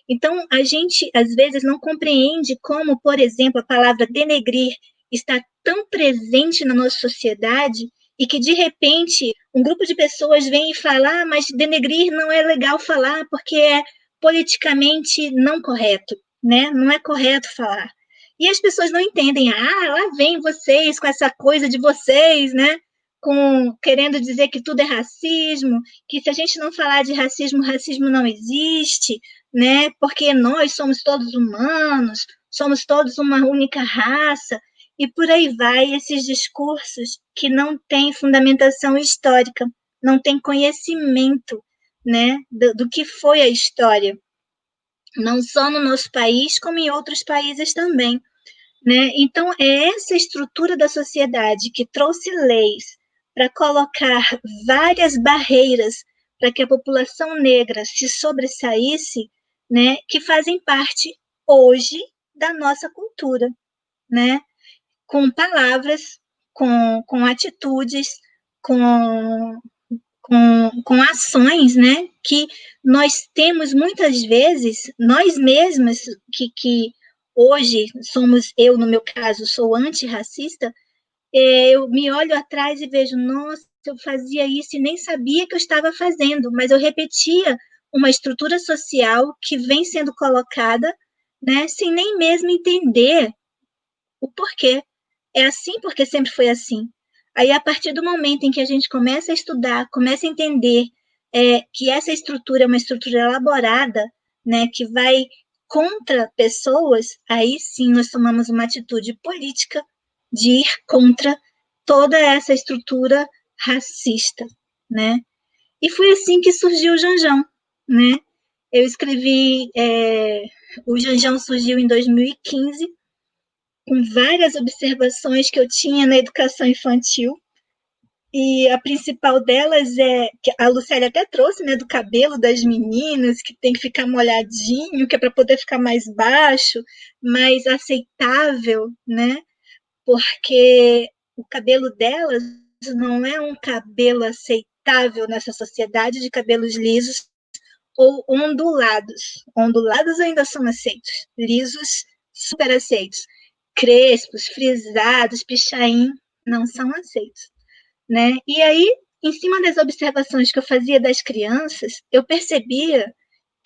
Então, a gente, às vezes, não compreende como, por exemplo, a palavra denegrir está tão presente na nossa sociedade e que, de repente, um grupo de pessoas vem e fala, mas denegrir não é legal falar porque é politicamente não correto, né? Não é correto falar. E as pessoas não entendem, lá vem vocês com essa coisa de vocês, né? Querendo dizer que tudo é racismo, que se a gente não falar de racismo, racismo não existe, né? Porque nós somos todos humanos, somos todos uma única raça, e por aí vai esses discursos que não têm fundamentação histórica, não têm conhecimento, né, do que foi a história, não só no nosso país, como em outros países também. Né? Então, é essa estrutura da sociedade que trouxe leis para colocar várias barreiras para que a população negra se sobressaísse, né, que fazem parte hoje da nossa cultura, né? Com palavras, com atitudes, com, com ações, né? Que nós temos muitas vezes, nós mesmas, que hoje somos, eu no meu caso, sou antirracista, eu me olho atrás e vejo, nossa, eu fazia isso e nem sabia que eu estava fazendo, mas eu repetia uma estrutura social que vem sendo colocada, né, sem nem mesmo entender o porquê. É assim porque sempre foi assim. Aí, a partir do momento em que a gente começa a estudar, começa a entender que essa estrutura é uma estrutura elaborada, né, que vai contra pessoas, aí sim nós tomamos uma atitude política de ir contra toda essa estrutura racista, né? E foi assim que surgiu o Janjão, né? Eu escrevi, o Janjão surgiu em 2015, com várias observações que eu tinha na educação infantil, e a principal delas é que a Lucélia até trouxe, né, do cabelo das meninas, que tem que ficar molhadinho, que é para poder ficar mais baixo, mais aceitável, né? Porque o cabelo delas não é um cabelo aceitável nessa sociedade de cabelos lisos ou ondulados. Ondulados ainda são aceitos, lisos super aceitos. Crespos, frisados, pichain não são aceitos, né? E aí, em cima das observações que eu fazia das crianças, eu percebia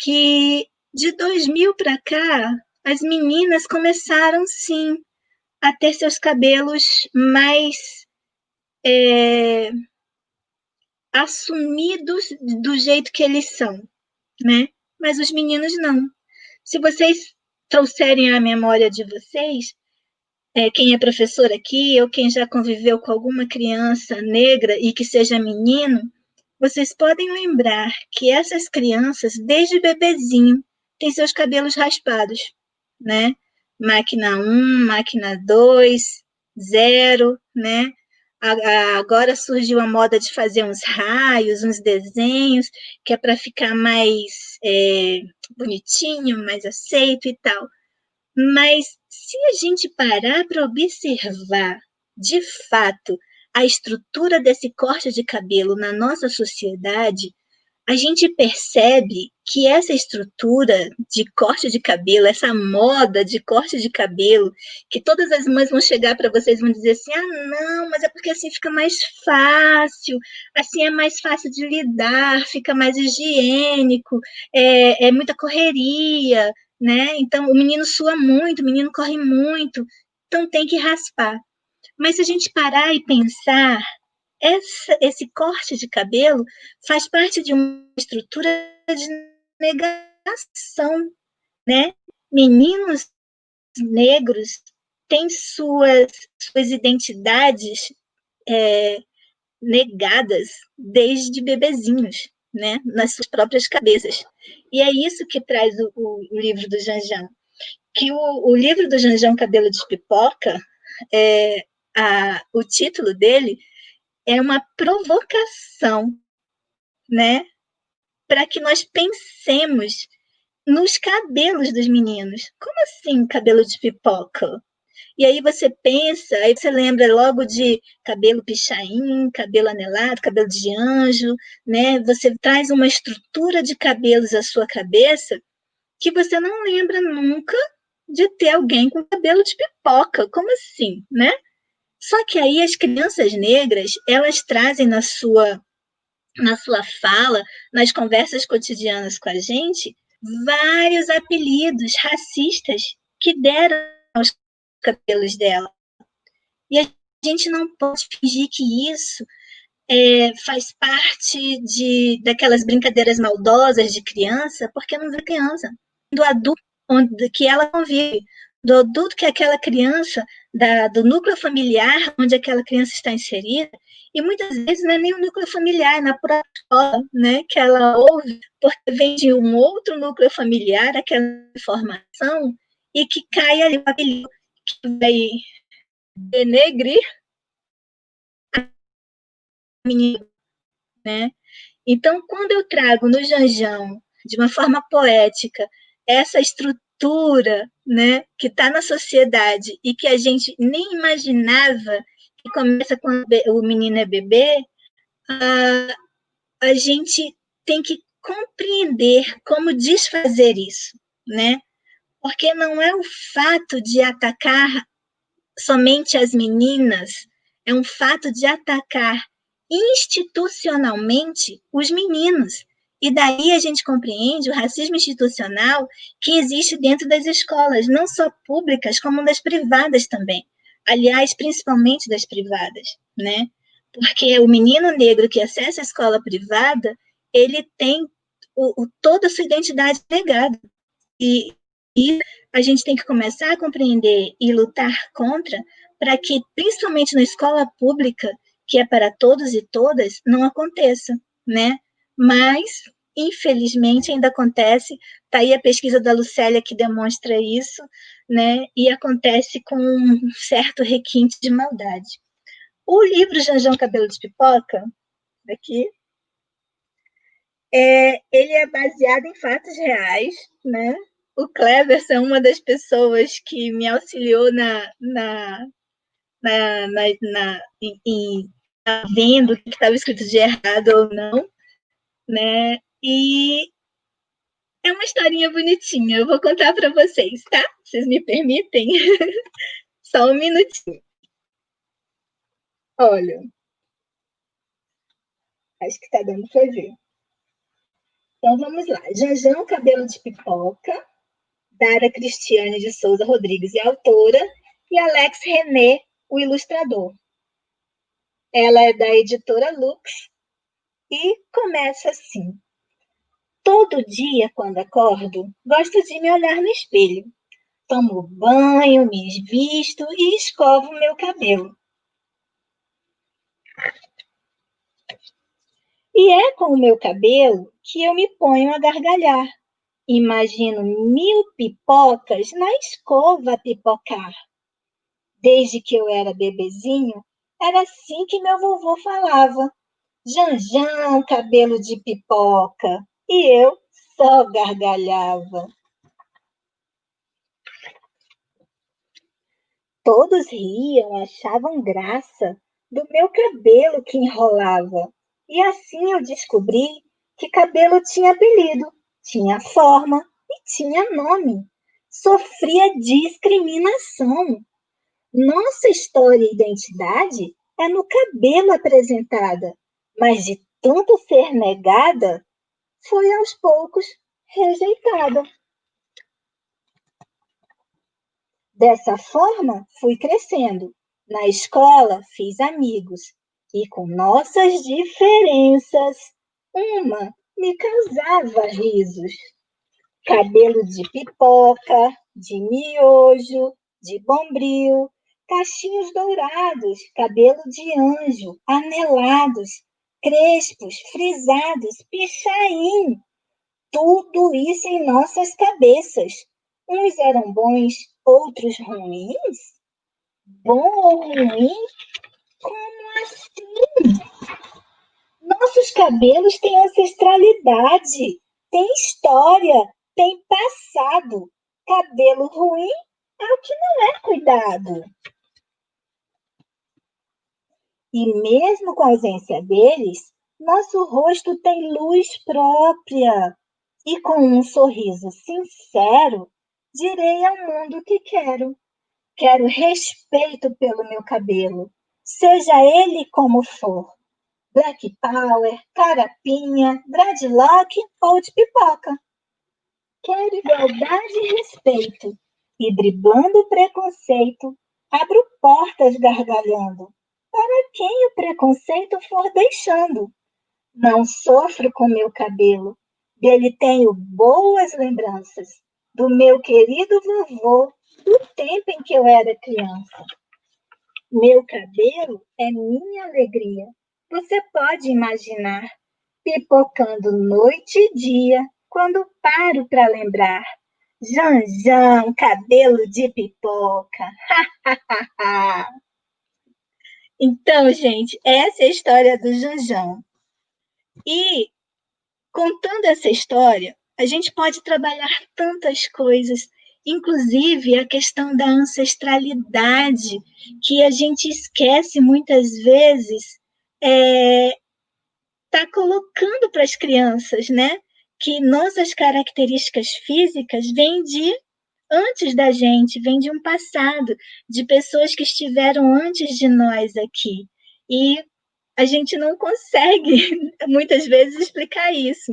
que de 2000 para cá, as meninas começaram sim a ter seus cabelos mais assumidos do jeito que eles são, né? Mas os meninos não. Se vocês trouxerem à memória de vocês, quem é professor aqui ou quem já conviveu com alguma criança negra e que seja menino, vocês podem lembrar que essas crianças, desde bebezinho, têm seus cabelos raspados, né? Máquina 1, máquina 2, zero, né? Agora surgiu a moda de fazer uns raios, uns desenhos, que é para ficar mais bonitinho, mais aceito e tal. Mas se a gente parar para observar, de fato, a estrutura desse corte de cabelo na nossa sociedade, a gente percebe que essa estrutura de corte de cabelo, essa moda de corte de cabelo, que todas as mães vão chegar para vocês e vão dizer assim, não, mas é porque assim fica mais fácil, assim é mais fácil de lidar, fica mais higiênico, é muita correria, né? Então, o menino sua muito, o menino corre muito, então tem que raspar. Mas se a gente parar e pensar, esse corte de cabelo faz parte de uma estrutura de negação, né? Meninos negros têm suas identidades negadas desde bebezinhos, né? Nas suas próprias cabeças. E é isso que traz o livro do Janjão. Que o livro do Janjão Cabelo de Pipoca, o título dele é uma provocação, né, para que nós pensemos nos cabelos dos meninos. Como assim cabelo de pipoca? E aí você pensa, aí você lembra logo de cabelo pichain, cabelo anelado, cabelo de anjo, né? Você traz uma estrutura de cabelos à sua cabeça que você não lembra nunca de ter alguém com cabelo de pipoca. Como assim, né? Só que aí as crianças negras, elas trazem na sua fala, nas conversas cotidianas com a gente, vários apelidos racistas que deram aos cabelos dela. E a gente não pode fingir que isso faz parte daquelas brincadeiras maldosas de criança, porque não é criança. Do adulto que ela convive, do adulto que é aquela criança, do núcleo familiar onde aquela criança está inserida, e muitas vezes não é nem o núcleo familiar, é na própria escola, né, que ela ouve, porque vem de um outro núcleo familiar, aquela informação, e que cai ali o apelido que vai denegrir a menina, né? Então, quando eu trago no Janjão, de uma forma poética, essa estrutura, né, que está na sociedade e que a gente nem imaginava que começa quando o menino é bebê, a gente tem que compreender como desfazer isso, né? Porque não é o fato de atacar somente as meninas, é um fato de atacar institucionalmente os meninos. E daí a gente compreende o racismo institucional que existe dentro das escolas, não só públicas, como das privadas também. Aliás, principalmente das privadas, né? Porque o menino negro que acessa a escola privada, ele tem toda a sua identidade negada. E a gente tem que começar a compreender e lutar contra para que, principalmente na escola pública, que é para todos e todas, não aconteça, né? Mas, infelizmente, ainda acontece. Está aí a pesquisa da Lucélia que demonstra isso, né? E acontece com um certo requinte de maldade. O livro Janjão Cabelo de Pipoca, daqui, ele é baseado em fatos reais, né? O Cleverson é uma das pessoas que me auxiliou em vendo o que estava escrito de errado ou não, né? E é uma historinha bonitinha. Eu vou contar para vocês, tá? Vocês me permitem? Só um minutinho. Olha, acho que está dando para ver. Então vamos lá. Janjão Cabelo de Pipoca, Dara Cristiane de Souza Rodrigues, é autora, e Alex René, o ilustrador. Ela é da editora Lux e começa assim. Todo dia, quando acordo, gosto de me olhar no espelho. Tomo banho, me visto e escovo meu cabelo. E é com o meu cabelo que eu me ponho a gargalhar. Imagino 1000 pipocas na escova a pipocar. Desde que eu era bebezinho, era assim que meu vovô falava. Janjão, cabelo de pipoca. E eu só gargalhava. Todos riam, achavam graça do meu cabelo que enrolava. E assim eu descobri que cabelo tinha apelido, tinha forma e tinha nome. Sofria discriminação. Nossa história e identidade é no cabelo apresentada, mas de tanto ser negada, foi aos poucos rejeitada. Dessa forma, fui crescendo. Na escola, fiz amigos. E com nossas diferenças, uma me causava risos. Cabelo de pipoca, de miojo, de bombril, cachinhos dourados, cabelo de anjo, anelados, crespos, frisados, pichain. Tudo isso em nossas cabeças. Uns eram bons, outros ruins? Bom ou ruim? Como assim? Nossos cabelos têm ancestralidade, têm história, têm passado. Cabelo ruim é o que não é cuidado. E mesmo com a ausência deles, nosso rosto tem luz própria. E com um sorriso sincero, direi ao mundo que quero. Quero respeito pelo meu cabelo, seja ele como for. Black Power, carapinha, dreadlock ou de pipoca. Quero igualdade e respeito. E driblando o preconceito, abro portas gargalhando. Para quem o preconceito for deixando. Não sofro com meu cabelo. Dele tenho boas lembranças. Do meu querido vovô, do tempo em que eu era criança. Meu cabelo é minha alegria. Você pode imaginar, pipocando noite e dia, quando paro para lembrar. Janjão, cabelo de pipoca. Então, gente, essa é a história do Janjão. E, contando essa história, a gente pode trabalhar tantas coisas, inclusive a questão da ancestralidade, que a gente esquece muitas vezes, tá colocando para as crianças, né? Que nossas características físicas vêm de antes da gente, vêm de um passado, de pessoas que estiveram antes de nós aqui. E a gente não consegue, muitas vezes, explicar isso.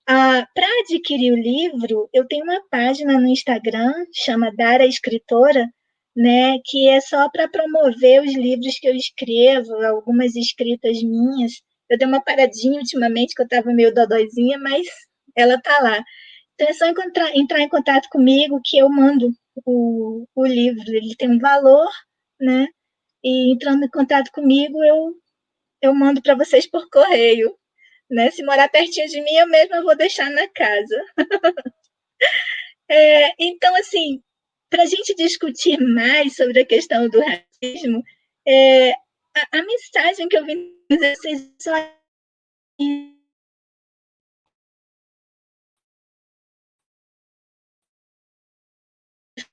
Para adquirir o livro, eu tenho uma página no Instagram, chama Dara Escritora, né, que é só para promover os livros que eu escrevo, algumas escritas minhas. Eu dei uma paradinha ultimamente, que eu estava meio dodóizinha, mas ela está lá. Então é só entrar em contato comigo que eu mando o livro. Ele tem um valor, né? E entrando em contato comigo, eu mando para vocês por correio. Né? Se morar pertinho de mim, eu mesma vou deixar na casa. Então, assim, para a gente discutir mais sobre a questão do racismo, a mensagem que eu vim dizer vocês só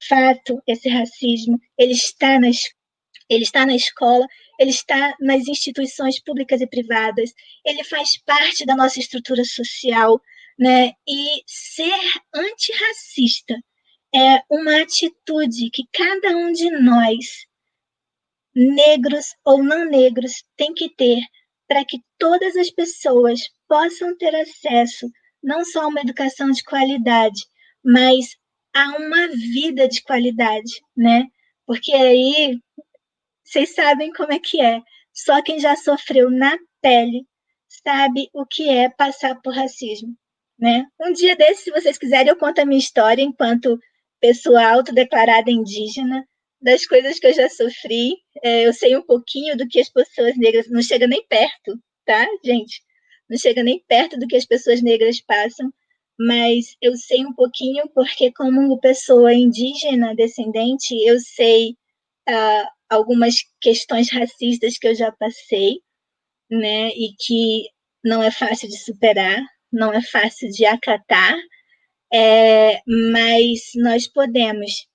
fato, esse racismo, ele está na escola, ele está nas instituições públicas e privadas, ele faz parte da nossa estrutura social, né? E ser antirracista é uma atitude que cada um de nós, negros ou não negros, tem que ter para que todas as pessoas possam ter acesso não só a uma educação de qualidade, mas a uma vida de qualidade, né? Porque aí vocês sabem como é que é. Só quem já sofreu na pele sabe o que é passar por racismo, né? Um dia desses, se vocês quiserem, eu conto a minha história enquanto pessoa autodeclarada indígena, das coisas que eu já sofri. Eu sei um pouquinho do que as pessoas negras... Não chega nem perto, tá, gente? Não chega nem perto do que as pessoas negras passam, mas eu sei um pouquinho porque, como pessoa indígena, descendente, eu sei algumas questões racistas que eu já passei, né, e que não é fácil de superar, não é fácil de acatar, mas nós podemos,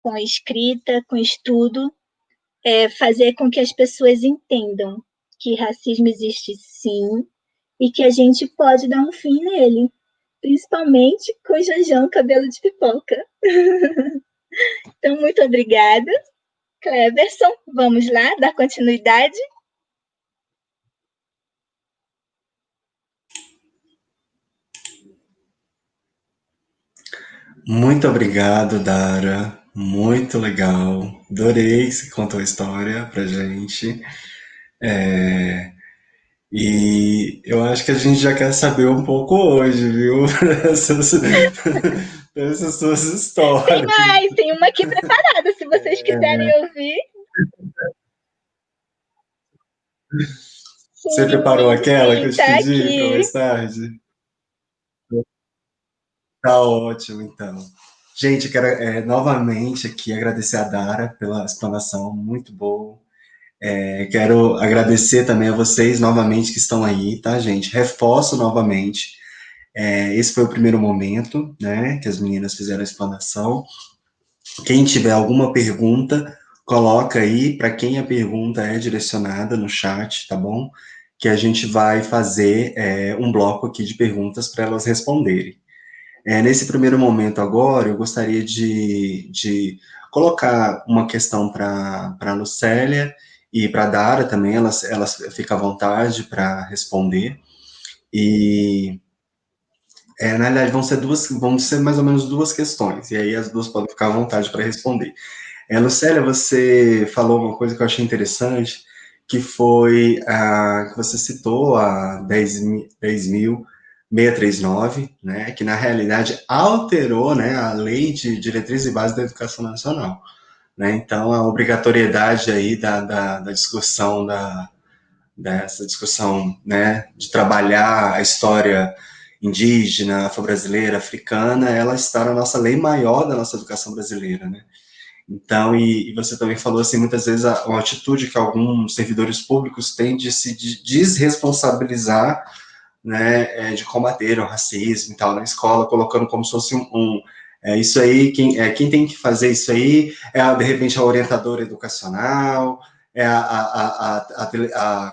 com escrita, com estudo, fazer com que as pessoas entendam que racismo existe sim e que a gente pode dar um fim nele, principalmente com Janjão Cabelo de Pipoca. Então, muito obrigada, Cleverson. Vamos lá, dar continuidade. Muito obrigado, Dara. Muito legal. Adorei que você contou a história pra gente. E eu acho que a gente já quer saber um pouco hoje, viu? Essas suas Tem histórias. mais, tem uma aqui preparada, se vocês quiserem ouvir. Você preparou Sim, aquela que eu sim, te tá pedi para aqui. mais tarde? Tá ótimo, então. Gente, quero novamente aqui agradecer a Dara pela explanação, muito boa. Quero agradecer também a vocês novamente que estão aí, tá, gente? Reforço novamente. Esse foi o primeiro momento, né, que as meninas fizeram a explanação. Quem tiver alguma pergunta, coloca aí para quem a pergunta é direcionada no chat, tá bom? Que a gente vai fazer um bloco aqui de perguntas para elas responderem. Nesse primeiro momento agora, eu gostaria de colocar uma questão para a Lucélia e para a Dara também, elas ficam à vontade para responder. E, na realidade, vão ser mais ou menos duas questões, e aí as duas podem ficar à vontade para responder. Lucélia, você falou uma coisa que eu achei interessante, que foi que você citou a 10.639, né, que na realidade alterou, né, a Lei de Diretriz e Base da Educação Nacional. Né, então, a obrigatoriedade aí da discussão, dessa discussão, né, de trabalhar a história indígena, afro-brasileira, africana, ela está na nossa lei maior da nossa educação brasileira, né. Então, e você também falou assim, muitas vezes uma atitude que alguns servidores públicos têm de se desresponsabilizar, né, de combater o racismo e tal na escola, colocando como se fosse isso aí, quem tem que fazer isso aí de repente, a orientadora educacional,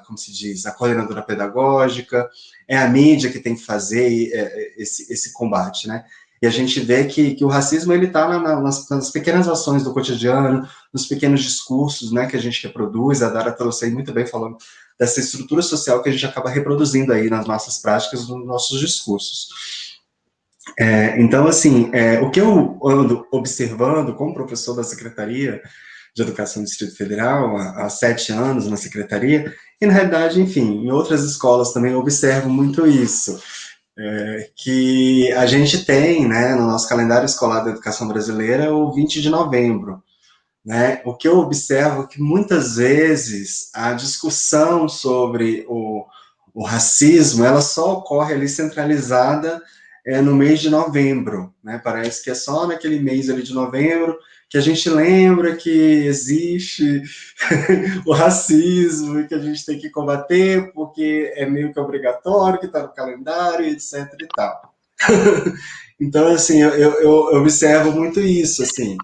como se diz, a coordenadora pedagógica, é a mídia que tem que fazer esse combate, né? E a gente vê que o racismo ele está nas pequenas ações do cotidiano, nos pequenos discursos, né, que a gente reproduz. A Dara trouxe aí muito bem falando dessa estrutura social que a gente acaba reproduzindo aí nas nossas práticas, nos nossos discursos. Então, assim, o que eu ando observando como professor da Secretaria de Educação do Distrito Federal, há 7 anos na Secretaria, e na realidade, enfim, em outras escolas também eu observo muito isso, que a gente tem, né, no nosso calendário escolar da educação brasileira, o 20 de novembro, né? O que eu observo é que muitas vezes a discussão sobre o racismo ela só ocorre ali centralizada no mês de novembro, né? Parece que é só naquele mês ali de novembro que a gente lembra que existe o racismo e que a gente tem que combater porque é meio que obrigatório, que está no calendário, etc e tal. Então, assim, eu observo muito isso, assim,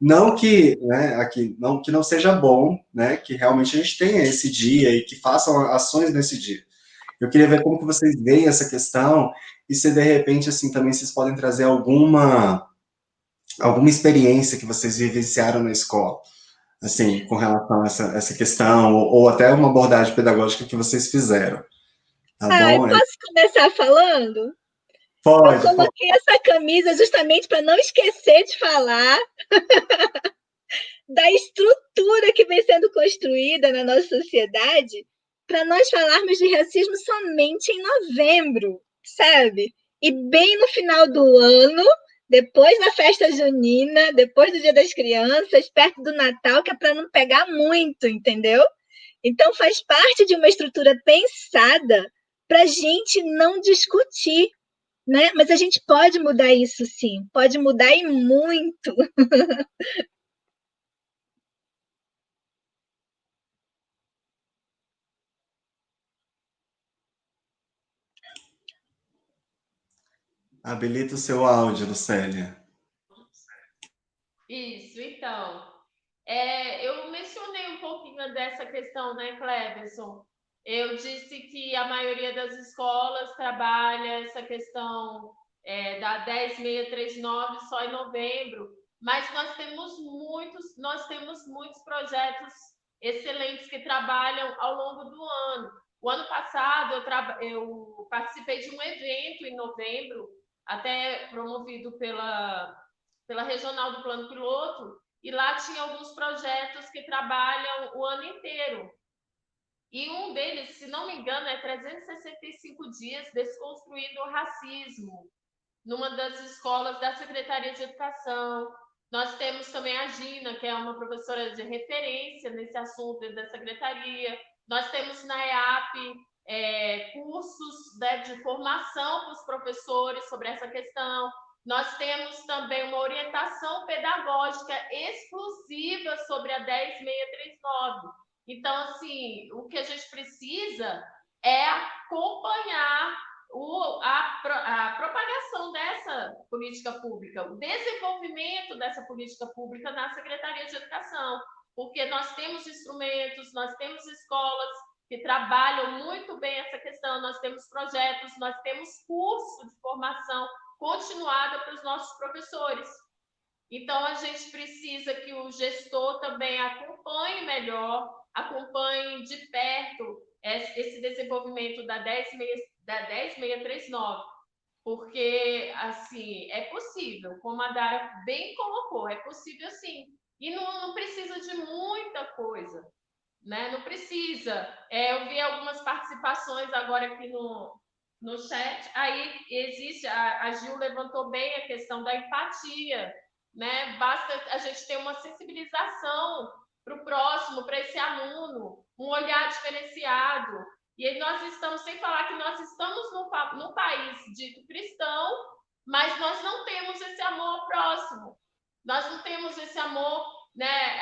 não que, né, aqui, não, que não seja bom, né, que realmente a gente tenha esse dia e que façam ações nesse dia. Eu queria ver como que vocês veem essa questão e se de repente, assim, também vocês podem trazer alguma experiência que vocês vivenciaram na escola, assim, com relação a essa questão, ou até uma abordagem pedagógica que vocês fizeram, tá bom? Posso começar falando? Eu Pode, pode. coloquei essa camisa justamente para não esquecer de falar da estrutura que vem sendo construída na nossa sociedade para nós falarmos de racismo somente em novembro, sabe? E bem no final do ano, depois da festa junina, depois do Dia das Crianças, perto do Natal, que é para não pegar muito, entendeu? Então faz parte de uma estrutura pensada para a gente não discutir, né? Mas a gente pode mudar isso sim, pode mudar e muito. Habilita o seu áudio, Lucélia. Isso, então. Eu mencionei um pouquinho dessa questão, né, Cleberson? Eu disse que a maioria das escolas trabalha essa questão da 10639 só em novembro, mas nós temos muitos projetos excelentes que trabalham ao longo do ano. O ano passado eu participei de um evento em novembro, até promovido pela Regional do Plano Piloto, e lá tinha alguns projetos que trabalham o ano inteiro. E um deles, se não me engano, é 365 dias desconstruindo o racismo, numa das escolas da Secretaria de Educação. Nós temos também a Gina, que é uma professora de referência nesse assunto dentro da secretaria. Nós temos na EAP cursos, né, de formação para os professores sobre essa questão. Nós temos também uma orientação pedagógica exclusiva sobre a 10639. Então, assim, o que a gente precisa é acompanhar a propagação dessa política pública, o desenvolvimento dessa política pública na Secretaria de Educação, porque nós temos instrumentos, nós temos escolas que trabalham muito bem essa questão, nós temos projetos, nós temos curso de formação continuada para os nossos professores. Então, a gente precisa que o gestor também acompanhe melhor, acompanhe de perto esse desenvolvimento da 10639, porque, assim, é possível, como a Dara bem colocou, é possível sim, e não precisa de muita coisa, né? Não precisa. Eu vi algumas participações agora aqui no chat, aí existe, a Gil levantou bem a questão da empatia, né? Basta a gente ter uma sensibilização para o próximo, para esse aluno, um olhar diferenciado. E aí nós estamos, sem falar que nós estamos num país dito cristão, mas nós não temos esse amor ao próximo. Nós não temos esse amor, né,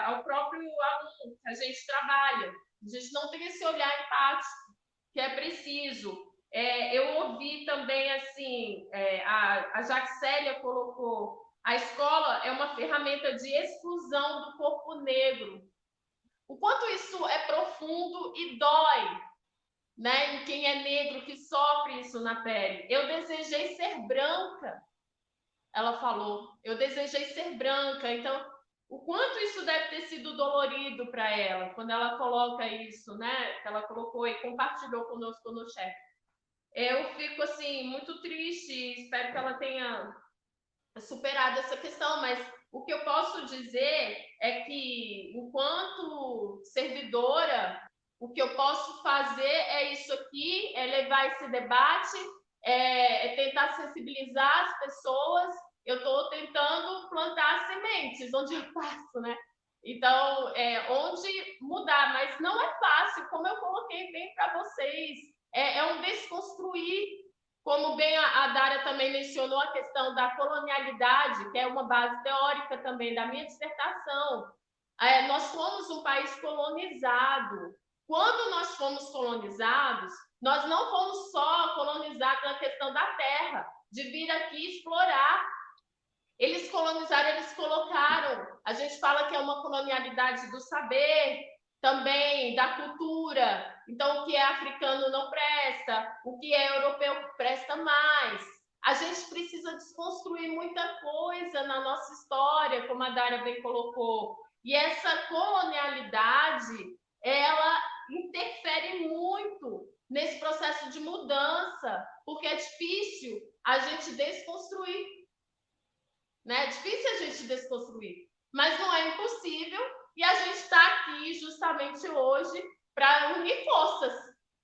ao próprio aluno que a gente trabalha. A gente não tem esse olhar empático que é preciso. Eu ouvi também, assim, a Jaxélia colocou, a escola é uma ferramenta de exclusão do corpo negro. O quanto isso é profundo e dói, né, em quem é negro, que sofre isso na pele. Eu desejei ser branca, ela falou. Eu desejei ser branca. Então, o quanto isso deve ter sido dolorido para ela, quando ela coloca isso, né? Que ela colocou e compartilhou conosco no chat. Eu fico, assim, muito triste e espero que ela tenha superado essa questão, mas o que eu posso dizer é que, enquanto servidora, o que eu posso fazer é isso aqui, é levar esse debate, é tentar sensibilizar as pessoas. Eu estou tentando plantar sementes onde eu passo, né? Então, onde mudar, mas não é fácil, como eu coloquei bem para vocês, é um desconstruir, como bem a Dara também mencionou, a questão da colonialidade, que é uma base teórica também da minha dissertação. Nós fomos um país colonizado. Quando nós fomos colonizados, nós não fomos só colonizados na questão da terra, de vir aqui explorar. Eles colonizaram, eles colocaram. A gente fala que é uma colonialidade do saber, também da cultura. Então, o que é africano não presta, o que é europeu presta mais. A gente precisa desconstruir muita coisa na nossa história, como a Dara bem colocou. E essa colonialidade, ela interfere muito nesse processo de mudança, porque é difícil a gente desconstruir, né? É difícil a gente desconstruir, mas não é impossível, e a gente está aqui justamente hoje para unir forças,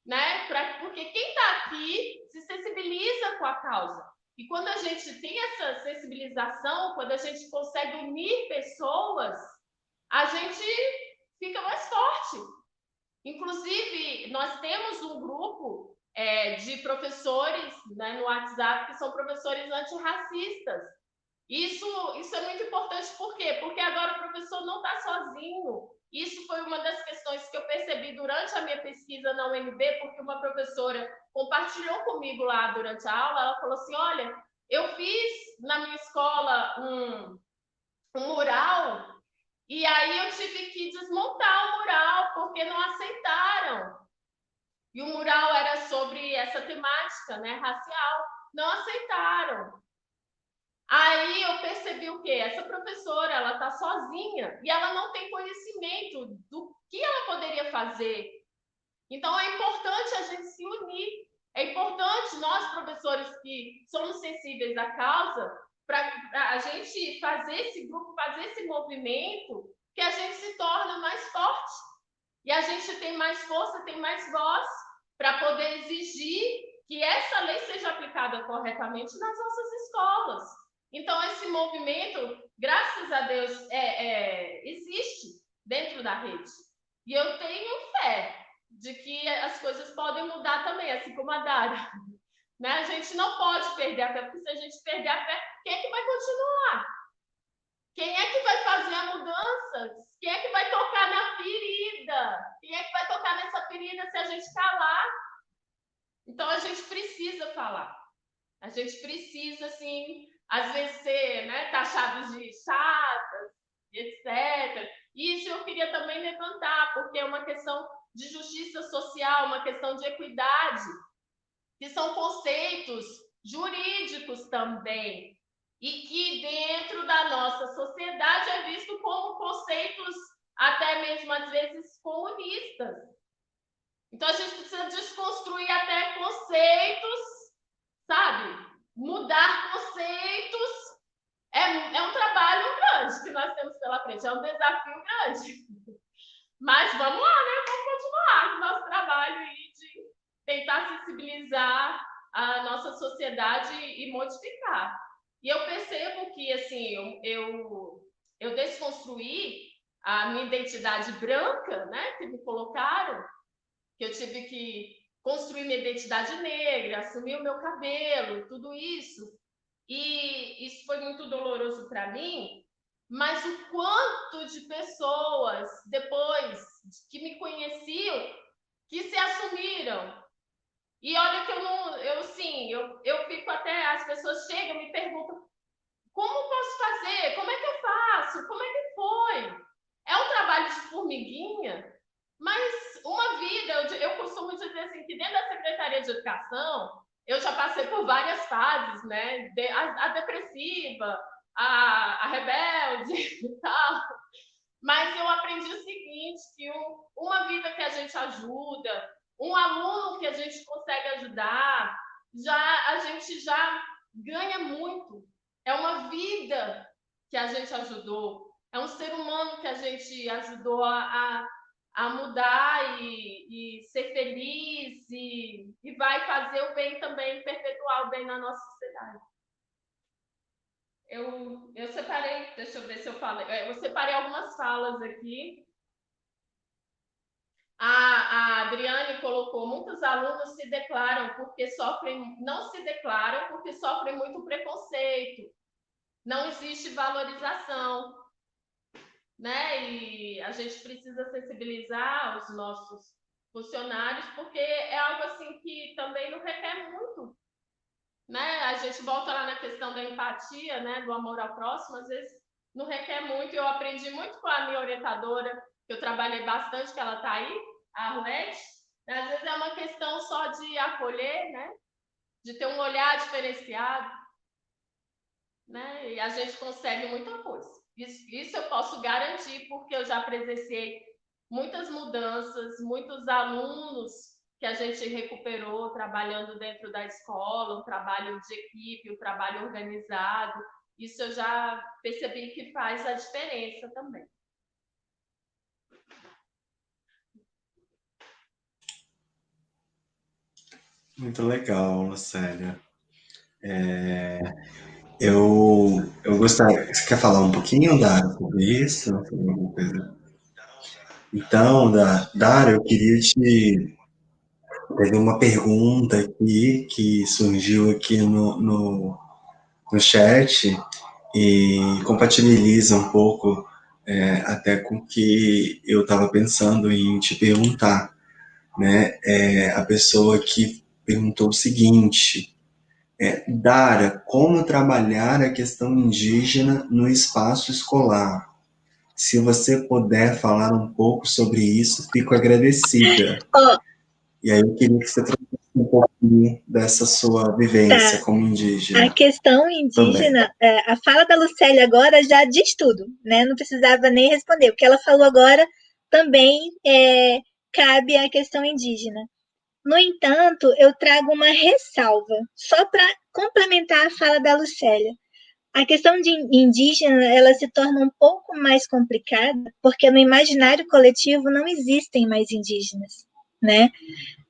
né? Porque quem está aqui se sensibiliza com a causa. E quando a gente tem essa sensibilização, quando a gente consegue unir pessoas, a gente fica mais forte. Inclusive, nós temos um grupo de professores, né, no WhatsApp, que são professores antirracistas. Isso é muito importante, por quê? Porque agora o professor não está sozinho. Isso foi uma das questões que eu percebi durante a minha pesquisa na UNB, porque uma professora compartilhou comigo lá durante a aula. Ela falou assim: olha, eu fiz na minha escola um mural e aí eu tive que desmontar o mural porque não aceitaram. E o mural era sobre essa temática, né, racial. Não aceitaram. Aí eu percebi o quê? Essa professora, ela está sozinha e ela não tem conhecimento do que ela poderia fazer. Então é importante a gente se unir. É importante nós, professores que somos sensíveis à causa, para a gente fazer esse grupo, fazer esse movimento, que a gente se torna mais forte. E a gente tem mais força, tem mais voz para poder exigir que essa lei seja aplicada corretamente nas nossas escolas. Então, esse movimento, graças a Deus, existe dentro da rede. E eu tenho fé de que as coisas podem mudar também, assim como a Dara. Né? A gente não pode perder a fé, porque se a gente perder a fé, quem é que vai continuar? Quem é que vai fazer a mudança? Quem é que vai tocar na ferida? Quem é que vai tocar nessa ferida se a gente calar? Então, a gente precisa falar. A gente precisa, assim, às vezes ser, né, taxados de chatas, etc. Isso eu queria também levantar, porque é uma questão de justiça social, uma questão de equidade, que são conceitos jurídicos também, e que dentro da nossa sociedade é visto como conceitos até mesmo, às vezes, comunistas. Então, a gente precisa desconstruir até conceitos, sabe? Mudar conceitos é um trabalho grande que nós temos pela frente, é um desafio grande. Mas vamos lá, né? Vamos continuar com o nosso trabalho aí de tentar sensibilizar a nossa sociedade e modificar. E eu percebo que, assim, eu desconstruí a minha identidade branca, né? Que me colocaram, que eu tive que construir minha identidade negra, assumir o meu cabelo, tudo isso. E isso foi muito doloroso para mim, mas o quanto de pessoas depois que me conheciam que se assumiram. E olha que eu não, eu fico até, as pessoas chegam e me perguntam: como posso fazer? Como é que eu faço? Como é que foi? É um trabalho de formiguinha, mas uma vida, eu costumo dizer assim, que dentro da Secretaria de Educação, eu já passei por várias fases, né? A depressiva, a rebelde e tal. Mas eu aprendi o seguinte, que uma vida que a gente ajuda, um aluno que a gente consegue ajudar, a gente já ganha muito. É uma vida que a gente ajudou, é um ser humano que a gente ajudou a mudar e ser feliz e vai fazer o bem também, perpetuar o bem na nossa sociedade. Eu separei, deixa eu ver se eu falei, eu separei algumas falas aqui. A Adriane colocou: muitos alunos se declaram porque sofrem, não se declaram porque sofrem muito preconceito, não existe valorização, né? E a gente precisa sensibilizar os nossos funcionários, porque é algo assim que também não requer muito, né? A gente volta lá na questão da empatia, né? Do amor ao próximo, às vezes não requer muito. Eu aprendi muito com a minha orientadora, que eu trabalhei bastante, que ela está aí, a Arlete. Às vezes é uma questão só de acolher, né? De ter um olhar diferenciado, né? E a gente consegue muita coisa. Isso eu posso garantir, porque eu já presenciei muitas mudanças, muitos alunos que a gente recuperou trabalhando dentro da escola, um trabalho de equipe, um trabalho organizado. Isso eu já percebi que faz a diferença também. Muito legal, Célia. Eu gostaria. Você quer falar um pouquinho, Dara, sobre isso? Sobre alguma coisa? Então, Dara, eu queria te. Teve uma pergunta aqui que surgiu aqui no chat e compatibiliza um pouco até com o que eu estava pensando em te perguntar, né? A pessoa que perguntou o seguinte: Dara, como trabalhar a questão indígena no espaço escolar? Se você puder falar um pouco sobre isso, fico agradecida. Ó, E aí eu queria que você trouxesse um pouquinho dessa sua vivência tá. como A indígena questão também. indígena, a fala da Lucélia agora já diz tudo, né? Não precisava nem responder. O que ela falou agora também cabe à questão indígena. No entanto, eu trago uma ressalva, só para complementar a fala da Lucélia. A questão de indígena, ela se torna um pouco mais complicada, porque no imaginário coletivo não existem mais indígenas, né?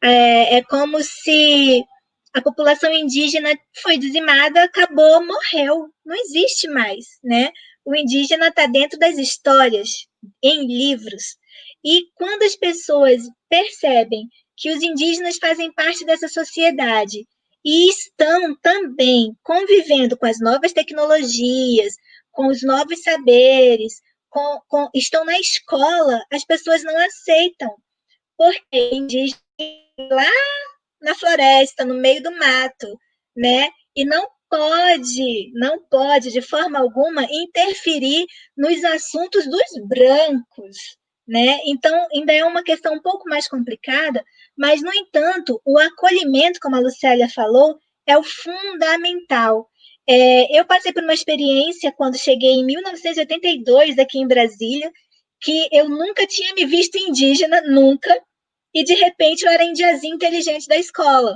É como se a população indígena foi dizimada, acabou, morreu, não existe mais, né? O indígena está dentro das histórias, em livros. E quando as pessoas percebem que os indígenas fazem parte dessa sociedade e estão também convivendo com as novas tecnologias, com os novos saberes, estão na escola, as pessoas não aceitam, porque indígena lá na floresta, no meio do mato, né? E não pode de forma alguma interferir nos assuntos dos brancos, né? Então, ainda é uma questão um pouco mais complicada, mas, no entanto, o acolhimento, como a Lucélia falou, é o fundamental. Eu passei por uma experiência quando cheguei em 1982 aqui em Brasília, que eu nunca tinha me visto indígena, nunca, e de repente eu era a indiazinha inteligente da escola.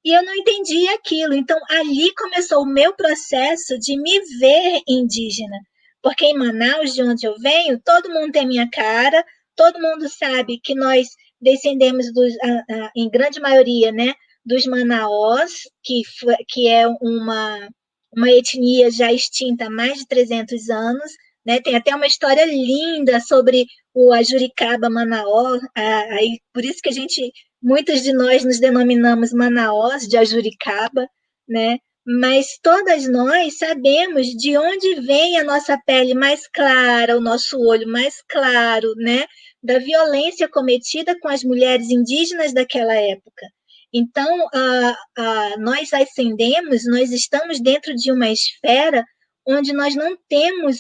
E eu não entendia aquilo. Então, ali começou o meu processo de me ver indígena. Porque em Manaus, de onde eu venho, todo mundo tem minha cara, todo mundo sabe que nós descendemos, em grande maioria, né, dos Manaós, que é uma etnia já extinta há mais de 300 anos. Né? Tem até uma história linda sobre o Ajuricaba Manaó, aí, por isso que muitos de nós nos denominamos Manaós de Ajuricaba, né? Mas todas nós sabemos de onde vem a nossa pele mais clara, o nosso olho mais claro, né? Da violência cometida com as mulheres indígenas daquela época. Então, nós ascendemos, nós estamos dentro de uma esfera onde nós não temos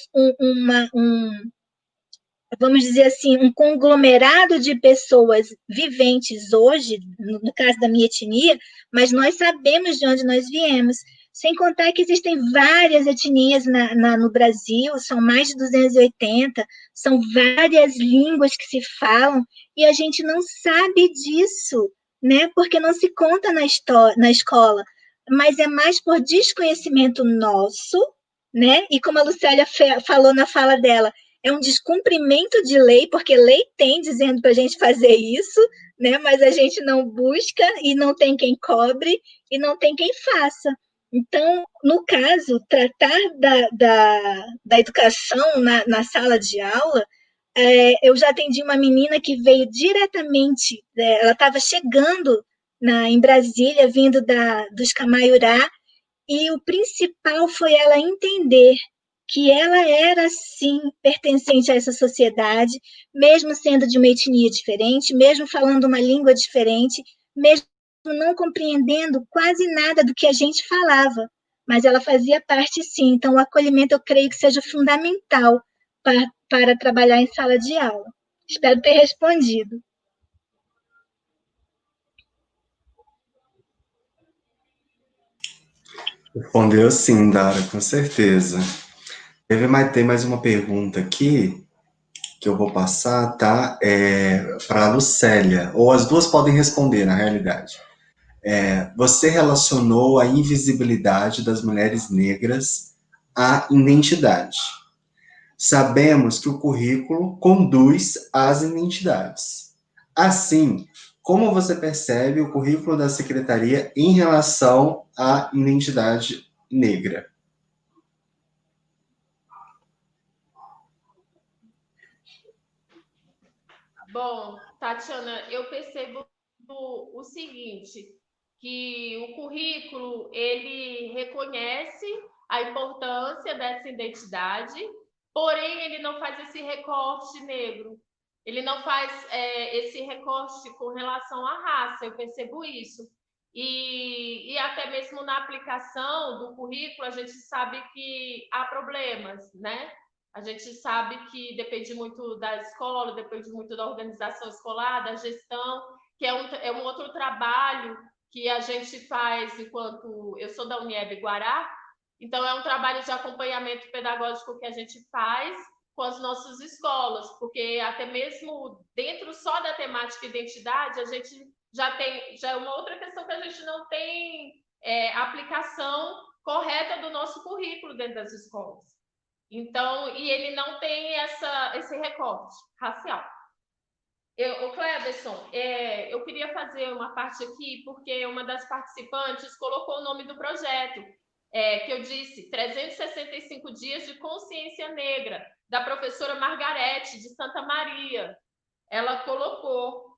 vamos dizer assim, um conglomerado de pessoas viventes hoje, no caso da minha etnia, mas nós sabemos de onde nós viemos. Sem contar que existem várias etnias no Brasil, são mais de 280, são várias línguas que se falam, e a gente não sabe disso, né? Porque não se conta na escola, mas é mais por desconhecimento nosso, né? E como a Lucélia falou na fala dela, é um descumprimento de lei, porque lei tem dizendo para a gente fazer isso, né? Mas a gente não busca e não tem quem cobre e não tem quem faça. Então, no caso, tratar da educação na sala de aula, eu já atendi uma menina que veio diretamente, ela estava chegando em Brasília, vindo dos Camaiurá, e o principal foi ela entender que ela era, sim, pertencente a essa sociedade, mesmo sendo de uma etnia diferente, mesmo falando uma língua diferente, mesmo não compreendendo quase nada do que a gente falava, mas ela fazia parte, sim. Então, o acolhimento, eu creio que seja fundamental para trabalhar em sala de aula. Espero ter respondido. Respondeu sim, Dara, com certeza. Tem mais uma pergunta aqui que eu vou passar, tá? Para a Lucélia, ou as duas podem responder, na realidade. Você relacionou a invisibilidade das mulheres negras à identidade. Sabemos que o currículo conduz às identidades. Assim, como você percebe o currículo da secretaria em relação à identidade negra? Bom, Tatiana, eu percebo o seguinte, que o currículo, ele reconhece a importância dessa identidade, porém ele não faz esse recorte negro. Ele não faz esse recorte com relação à raça, eu percebo isso. E até mesmo na aplicação do currículo, a gente sabe que há problemas, né? A gente sabe que depende muito da escola, depende muito da organização escolar, da gestão, que é um outro trabalho que a gente faz enquanto... Eu sou da Unieb Guará, então é um trabalho de acompanhamento pedagógico que a gente faz com as nossas escolas, porque até mesmo dentro só da temática identidade, a gente já é uma outra questão que a gente não tem aplicação correta do nosso currículo dentro das escolas. Então, e ele não tem esse recorte racial. O Cleberson, eu queria fazer uma parte aqui, porque uma das participantes colocou o nome do projeto, que eu disse, 365 dias de consciência negra, da professora Margarete, de Santa Maria. Ela colocou.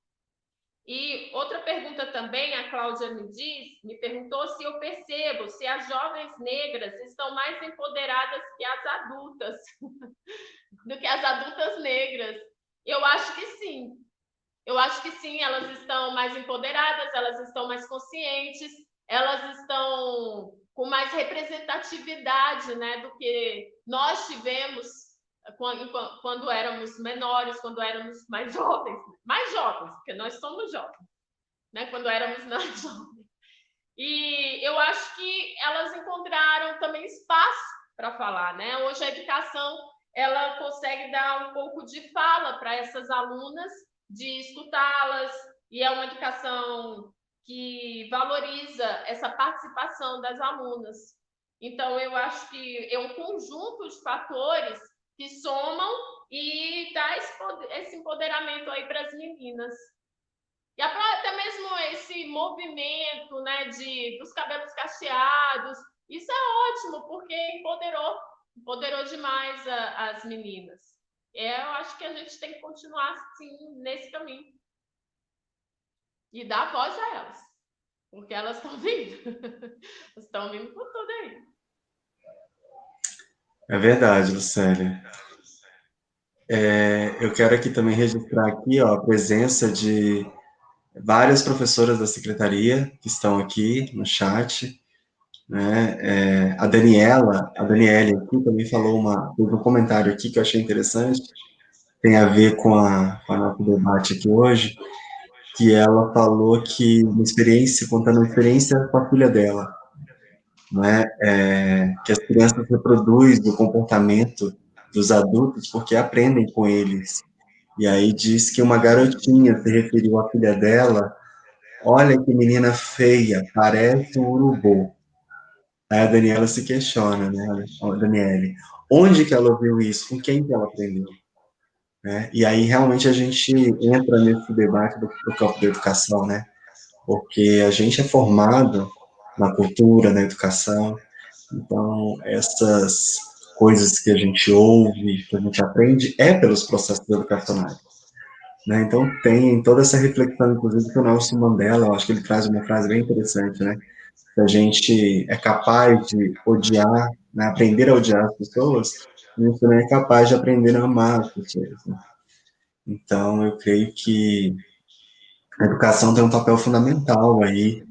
E outra pergunta também, a Cláudia me perguntou se eu percebo se as jovens negras estão mais empoderadas que as adultas, do que as adultas negras. Eu acho que sim. Eu acho que sim, elas estão mais empoderadas, elas estão mais conscientes, elas estão com mais representatividade, né, do que nós tivemos quando éramos menores, quando éramos mais jovens, porque nós somos jovens, né, quando éramos mais jovens. E eu acho que elas encontraram também espaço para falar, né? Hoje a educação, ela consegue dar um pouco de fala para essas alunas, de escutá-las, e é uma educação que valoriza essa participação das alunas. Então, eu acho que é um conjunto de fatores que somam e dá esse empoderamento aí para as meninas. E até mesmo esse movimento, né, dos cabelos cacheados, isso é ótimo, porque empoderou demais as meninas. Eu acho que a gente tem que continuar assim, nesse caminho. E dar voz a elas, porque elas estão vindo. Estão vindo por tudo aí. É verdade, Lucélia. Eu quero aqui também registrar aqui, ó, a presença de várias professoras da secretaria que estão aqui no chat, né? A Daniele aqui também fez um comentário aqui que eu achei interessante, tem a ver com o nosso debate aqui hoje, que ela falou que contando uma experiência com a filha dela, né? Que as crianças reproduzem o comportamento dos adultos porque aprendem com eles. E aí diz que uma garotinha se referiu à filha dela: olha que menina feia, parece um urubu. Aí a Daniela se questiona, né, a Daniele, onde que ela ouviu isso? Com quem que ela aprendeu? Né? E aí realmente a gente entra nesse debate do campo da educação, né? Porque a gente é formado na cultura, na educação, então essas coisas que a gente ouve, que a gente aprende, é pelos processos educacionais. Né? Então tem toda essa reflexão, inclusive, que o Nelson Mandela, eu acho que ele traz uma frase bem interessante, né? Que a gente é capaz de odiar, né? Aprender a odiar as pessoas, e a gente também é capaz de aprender a amar as pessoas. Né? Então, eu creio que a educação tem um papel fundamental aí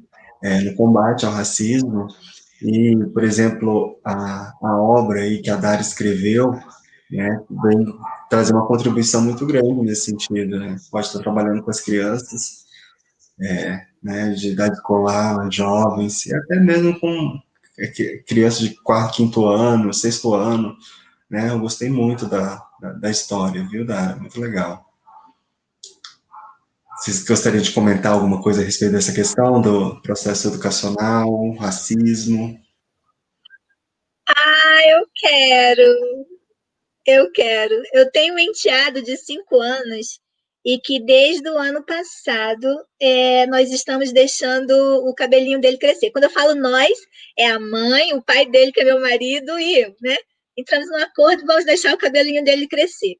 no combate ao racismo, e, por exemplo, a obra aí que a Dara escreveu, né, vem trazer uma contribuição muito grande nesse sentido, né? Pode estar trabalhando com as crianças, né, de idade escolar, jovens, e até mesmo com crianças de quarto, quinto ano, sexto ano, né? Eu gostei muito da história, viu, Dara? Muito legal. Vocês gostariam de comentar alguma coisa a respeito dessa questão do processo educacional, racismo? Eu quero. Eu tenho um enteado de 5 anos e que desde o ano passado nós estamos deixando o cabelinho dele crescer. Quando eu falo nós, é a mãe, o pai dele, que é meu marido, e eu, né? Entramos num acordo, vamos deixar o cabelinho dele crescer.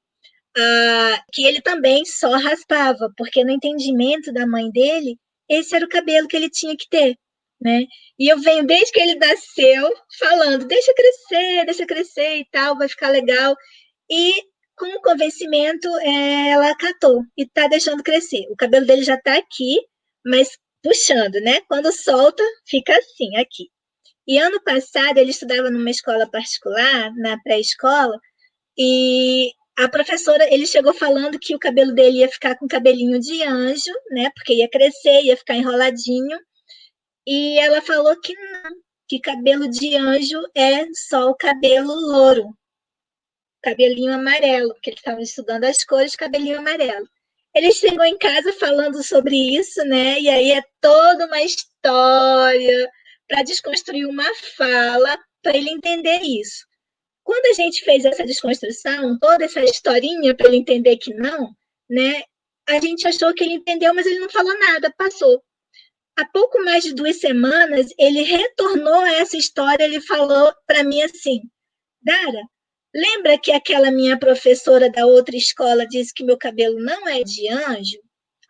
Que ele também só raspava, porque no entendimento da mãe dele, esse era o cabelo que ele tinha que ter, né? E eu venho desde que ele nasceu falando, deixa crescer e tal, vai ficar legal. E com o convencimento, ela acatou e tá deixando crescer. O cabelo dele já tá aqui, mas puxando, né? Quando solta, fica assim, aqui. E ano passado ele estudava numa escola particular, na pré-escola, e a professora, ele chegou falando que o cabelo dele ia ficar com cabelinho de anjo, né? Porque ia crescer, ia ficar enroladinho. E ela falou que não, que cabelo de anjo é só o cabelo louro, cabelinho amarelo, porque eles estavam estudando as cores, cabelinho amarelo. Ele chegou em casa falando sobre isso, né? E aí é toda uma história para desconstruir uma fala para ele entender isso. Quando a gente fez essa desconstrução, toda essa historinha para ele entender que não, né? A gente achou que ele entendeu, mas ele não falou nada, passou. Há pouco mais de 2 semanas, ele retornou a essa história, ele falou para mim assim, Dara, lembra que aquela minha professora da outra escola disse que meu cabelo não é de anjo?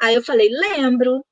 Aí eu falei, lembro.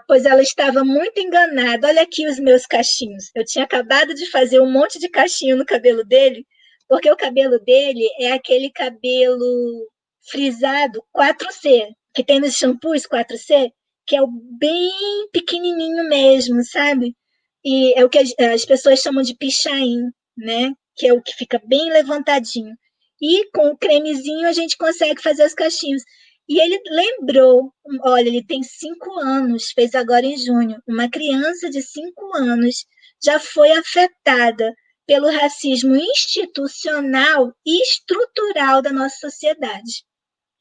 Pois ela estava muito enganada. Olha aqui os meus cachinhos. Eu tinha acabado de fazer um monte de cachinho no cabelo dele, porque o cabelo dele é aquele cabelo frisado 4C, que tem nos shampoos 4C, que é o bem pequenininho mesmo, sabe? E é o que as pessoas chamam de pichain, né? Que é o que fica bem levantadinho. E com o cremezinho a gente consegue fazer os cachinhos. E ele lembrou, olha, ele tem 5 anos, fez agora em junho. Uma criança de 5 anos já foi afetada pelo racismo institucional e estrutural da nossa sociedade.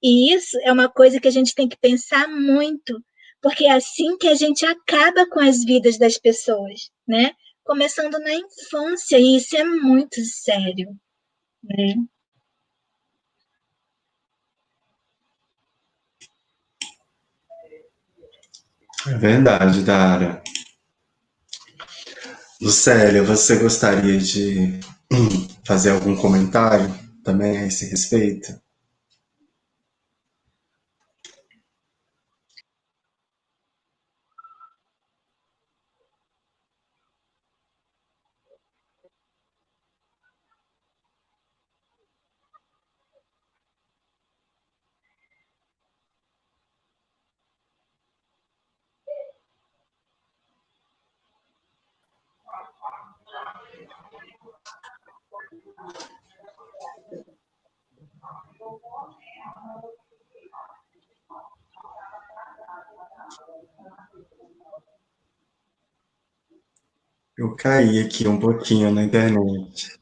E isso é uma coisa que a gente tem que pensar muito, porque é assim que a gente acaba com as vidas das pessoas, né? Começando na infância, e isso é muito sério, né? É verdade, Dara. Lucélia, você gostaria de fazer algum comentário também a esse respeito? Eu caí aqui um pouquinho na internet.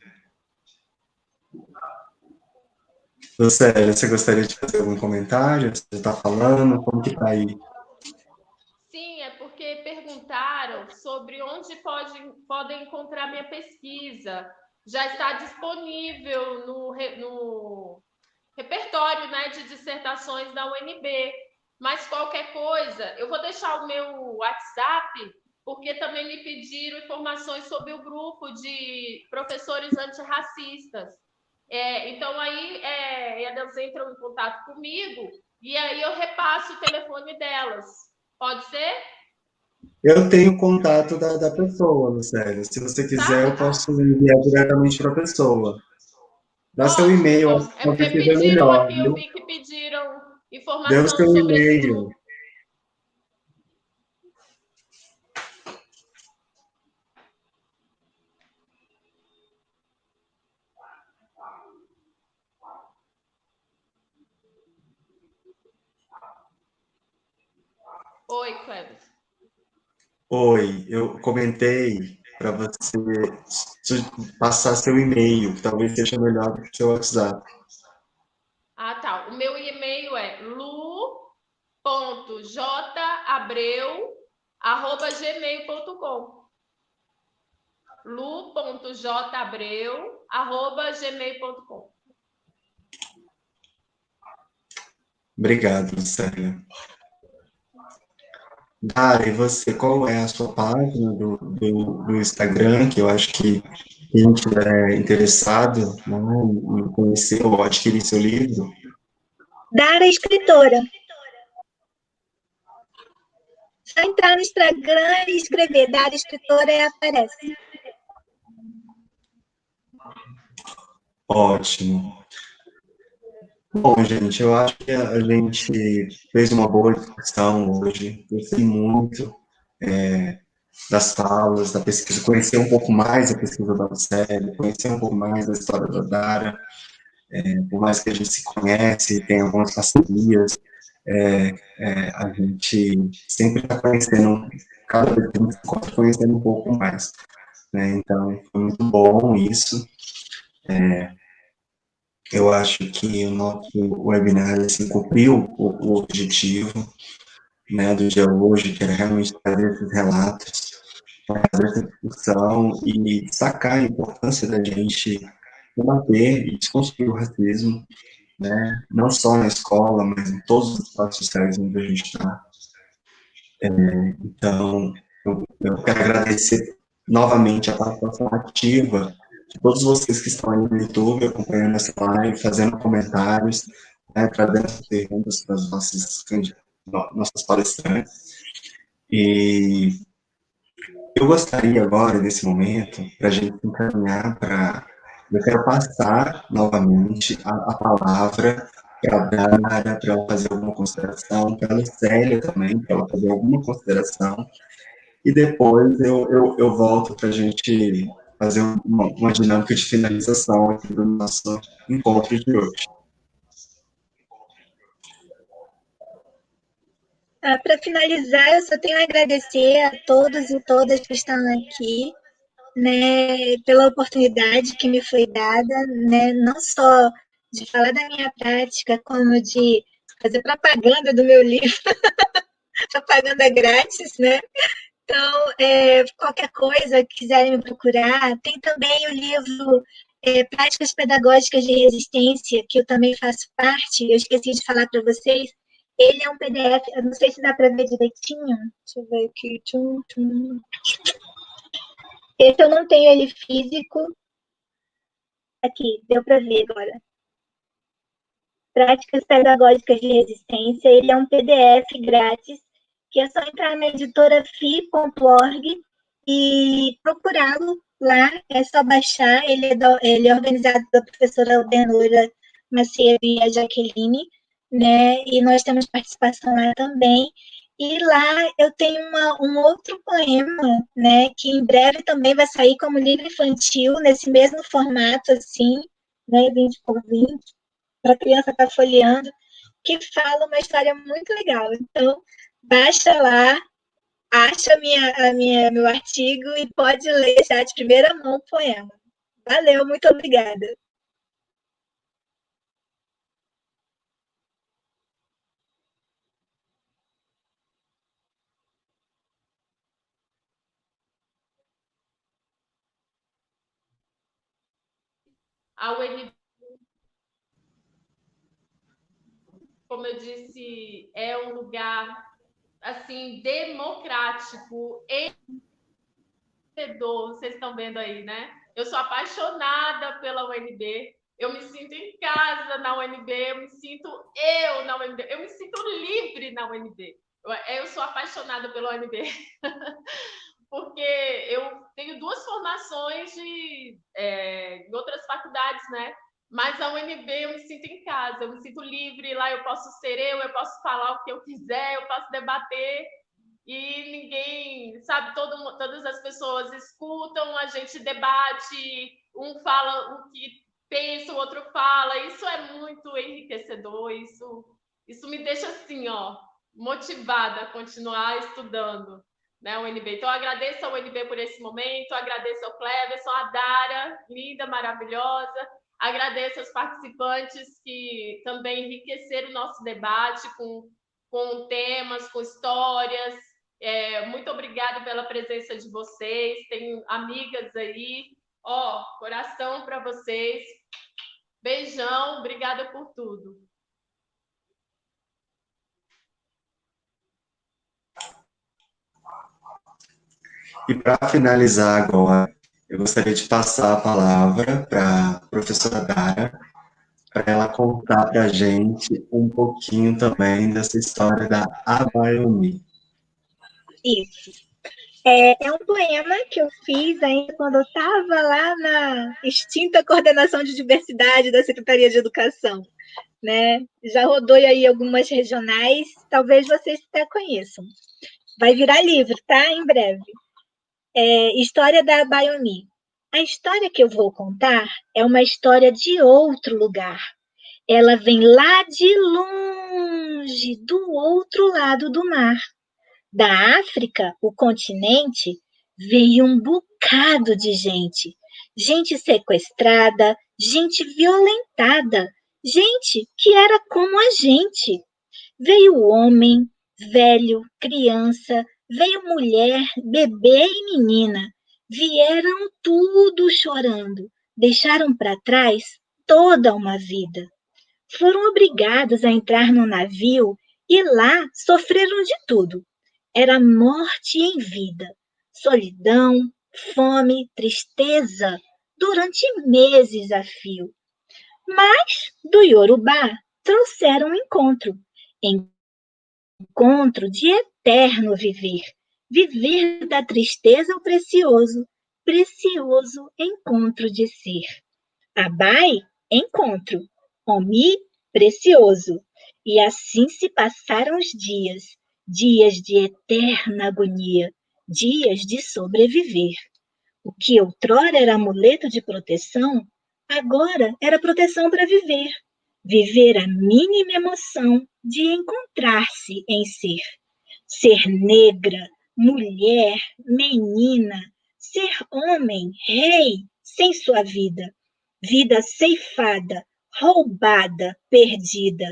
Lucélia, você gostaria de fazer algum comentário? Você está falando? Como que tá aí? Sim, é porque perguntaram sobre onde podem encontrar minha pesquisa. Já está disponível no repertório, né, de dissertações da UNB. Mas qualquer coisa, eu vou deixar o meu WhatsApp, porque também me pediram informações sobre o grupo de professores antirracistas. Então, aí elas entram em contato comigo e aí eu repasso o telefone delas. Pode ser? Eu tenho contato da pessoa, Lucélia. Se você quiser, eu Tá? posso enviar diretamente para a pessoa. Dá seu Ótimo, e-mail, então. acho que É porque talvez seja pediram melhor, aqui, eu viu? vi que pediram Dê o informação seu sobre esse e-mail. grupo. Oi, Cleber. Oi, eu comentei para você passar seu e-mail, que talvez seja melhor do que o seu WhatsApp. Ah, tá. O meu e-mail é lu.jabreu@gmail.com. lu.jabreu@gmail.com. Obrigado, Lucélia. Dara, e você, qual é a sua página do Instagram, que eu acho que quem estiver interessado, né, em conhecer ou adquirir seu livro? Dara escritora. Só entrar no Instagram e escrever Dara Escritora e aparece. Ótimo. Bom, gente, eu acho que a gente fez uma boa discussão hoje. Gostei muito das falas, da pesquisa, conhecer um pouco mais a pesquisa da UCL, conhecer um pouco mais da história da Dara, por mais que a gente se conhece, tem algumas parcerias, a gente sempre está conhecendo, cada vez que a gente se encontra, conhecendo um pouco mais, né? Então, foi muito bom isso. Eu acho que o nosso webinar assim, cumpriu o objetivo, né, do dia hoje, que era realmente trazer esses relatos, fazer essa discussão e destacar a importância da gente combater e desconstruir o racismo, né, não só na escola, mas em todos os espaços sociais onde a gente está. Então, eu quero agradecer novamente a participação ativa de todos vocês que estão aí no YouTube acompanhando essa live, fazendo comentários, né, trazendo perguntas para os nossas palestrantes. E eu gostaria agora, nesse momento, para a gente encaminhar para. Eu quero passar novamente a palavra para a Dara, para ela fazer alguma consideração, para a Lucélia também, para ela fazer alguma consideração, e depois eu volto para a gente fazer uma dinâmica de finalização aqui do nosso encontro de hoje. Para finalizar, eu só tenho a agradecer a todos e todas que estão aqui, né, pela oportunidade que me foi dada, né, não só de falar da minha prática, como de fazer propaganda do meu livro, propaganda grátis, né? Então, qualquer coisa que quiserem me procurar, tem também o livro Práticas Pedagógicas de Resistência, que eu também faço parte, eu esqueci de falar para vocês. Ele é um PDF, eu não sei se dá para ver direitinho. Deixa eu ver aqui. Esse eu não tenho ele físico. Aqui, deu para ver agora. Práticas Pedagógicas de Resistência. Ele é um PDF grátis, que é só entrar na editora fi.org e procurá-lo lá. É só baixar. Ele é organizado pela professora Aldenora Macedo e a Jaqueline, né? E nós temos participação lá também. E lá eu tenho um outro poema, né, que em breve também vai sair como livro infantil, nesse mesmo formato, assim, né, 20 por 20, para a criança estar folheando, que fala uma história muito legal. Então, baixa lá, acha meu artigo e pode ler já de primeira mão o poema. Valeu, muito obrigada. A UNB, como eu disse, é um lugar assim democrático, vocês estão vendo aí, né? Eu sou apaixonada pela UNB. Eu me sinto em casa na UNB, eu me sinto na UNB, eu me sinto livre na UNB. Eu sou apaixonada pela UNB. Porque eu tenho duas formações em outras faculdades, né? Mas a UNB eu me sinto em casa, eu me sinto livre, lá eu posso ser eu posso falar o que eu quiser, eu posso debater e ninguém, sabe, todas as pessoas escutam, a gente debate, um fala o que pensa, o outro fala, isso é muito enriquecedor, isso me deixa assim, ó, motivada a continuar estudando, né, o UNB. Então, eu agradeço ao UNB por esse momento, agradeço ao Cleverson, a Dara, linda, maravilhosa, agradeço aos participantes que também enriqueceram o nosso debate com temas, com histórias. Muito obrigada pela presença de vocês. Tenho amigas aí. Coração para vocês. Beijão. Obrigada por tudo. E para finalizar agora, eu gostaria de passar a palavra para a professora Dara, para ela contar para a gente um pouquinho também dessa história da Abayomi. Isso. É um poema que eu fiz ainda quando eu estava lá na extinta coordenação de diversidade da Secretaria de Educação, né? Já rodou aí algumas regionais, talvez vocês até conheçam. Vai virar livro, tá? Em breve. História da Bayomi. A história que eu vou contar é uma história de outro lugar. Ela vem lá de longe, do outro lado do mar. Da África, o continente, veio um bocado de gente. Gente sequestrada, gente violentada, gente que era como a gente. Veio homem, velho, criança, veio mulher, bebê e menina. Vieram tudo chorando, deixaram para trás toda uma vida. Foram obrigados a entrar no navio e lá sofreram de tudo. Era morte em vida, solidão, fome, tristeza, durante meses a fio. Mas do Yorubá trouxeram um encontro de eterno viver. Viver da tristeza ao precioso, precioso encontro de ser. Abai, encontro. Omi, precioso. E assim se passaram os dias, dias de eterna agonia, dias de sobreviver. O que outrora era amuleto de proteção, agora era proteção para viver. Viver a mínima emoção de encontrar-se em ser. Ser negra, mulher, menina, ser homem, rei, sem sua vida. Vida ceifada, roubada, perdida,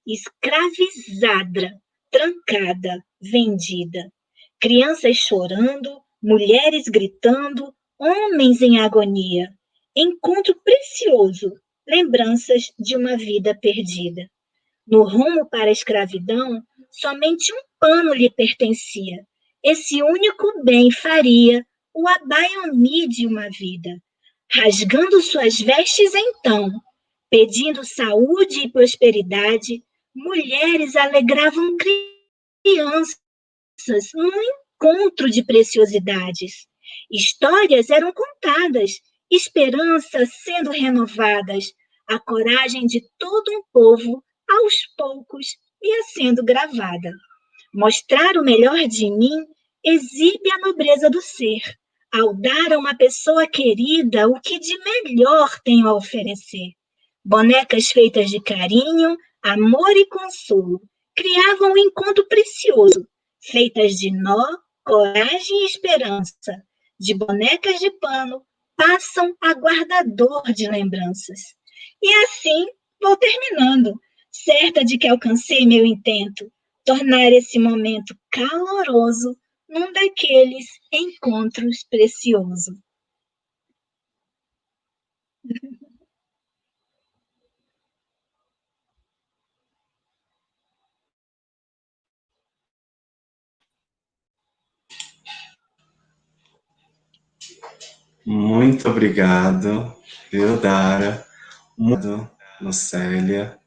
escravizada, trancada, vendida. Crianças chorando, mulheres gritando, homens em agonia. Encontro precioso, lembranças de uma vida perdida. No rumo para a escravidão, somente um pano lhe pertencia. Esse único bem faria o abaiomi de uma vida. Rasgando suas vestes então, pedindo saúde e prosperidade, mulheres alegravam crianças num encontro de preciosidades. Histórias eram contadas, esperanças sendo renovadas, a coragem de todo um povo, aos poucos, ia sendo gravada. Mostrar o melhor de mim exibe a nobreza do ser, ao dar a uma pessoa querida o que de melhor tenho a oferecer. Bonecas feitas de carinho, amor e consolo, criavam um encontro precioso, feitas de nó, coragem e esperança. De bonecas de pano, passam a guardador de lembranças. E assim vou terminando, certa de que alcancei meu intento, tornar esse momento caloroso num daqueles encontros preciosos. Muito obrigado, viu, Dara? Muito, Lucélia.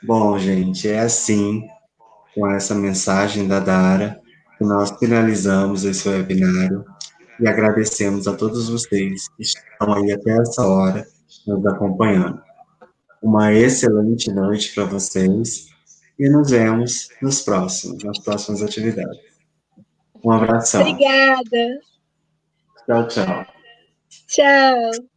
Bom, gente, é assim, com essa mensagem da Dara, que nós finalizamos esse webinário e agradecemos a todos vocês que estão aí até essa hora nos acompanhando. Uma excelente noite para vocês e nos vemos nas próximas atividades. Um abração. Obrigada. Tchau, tchau. Tchau.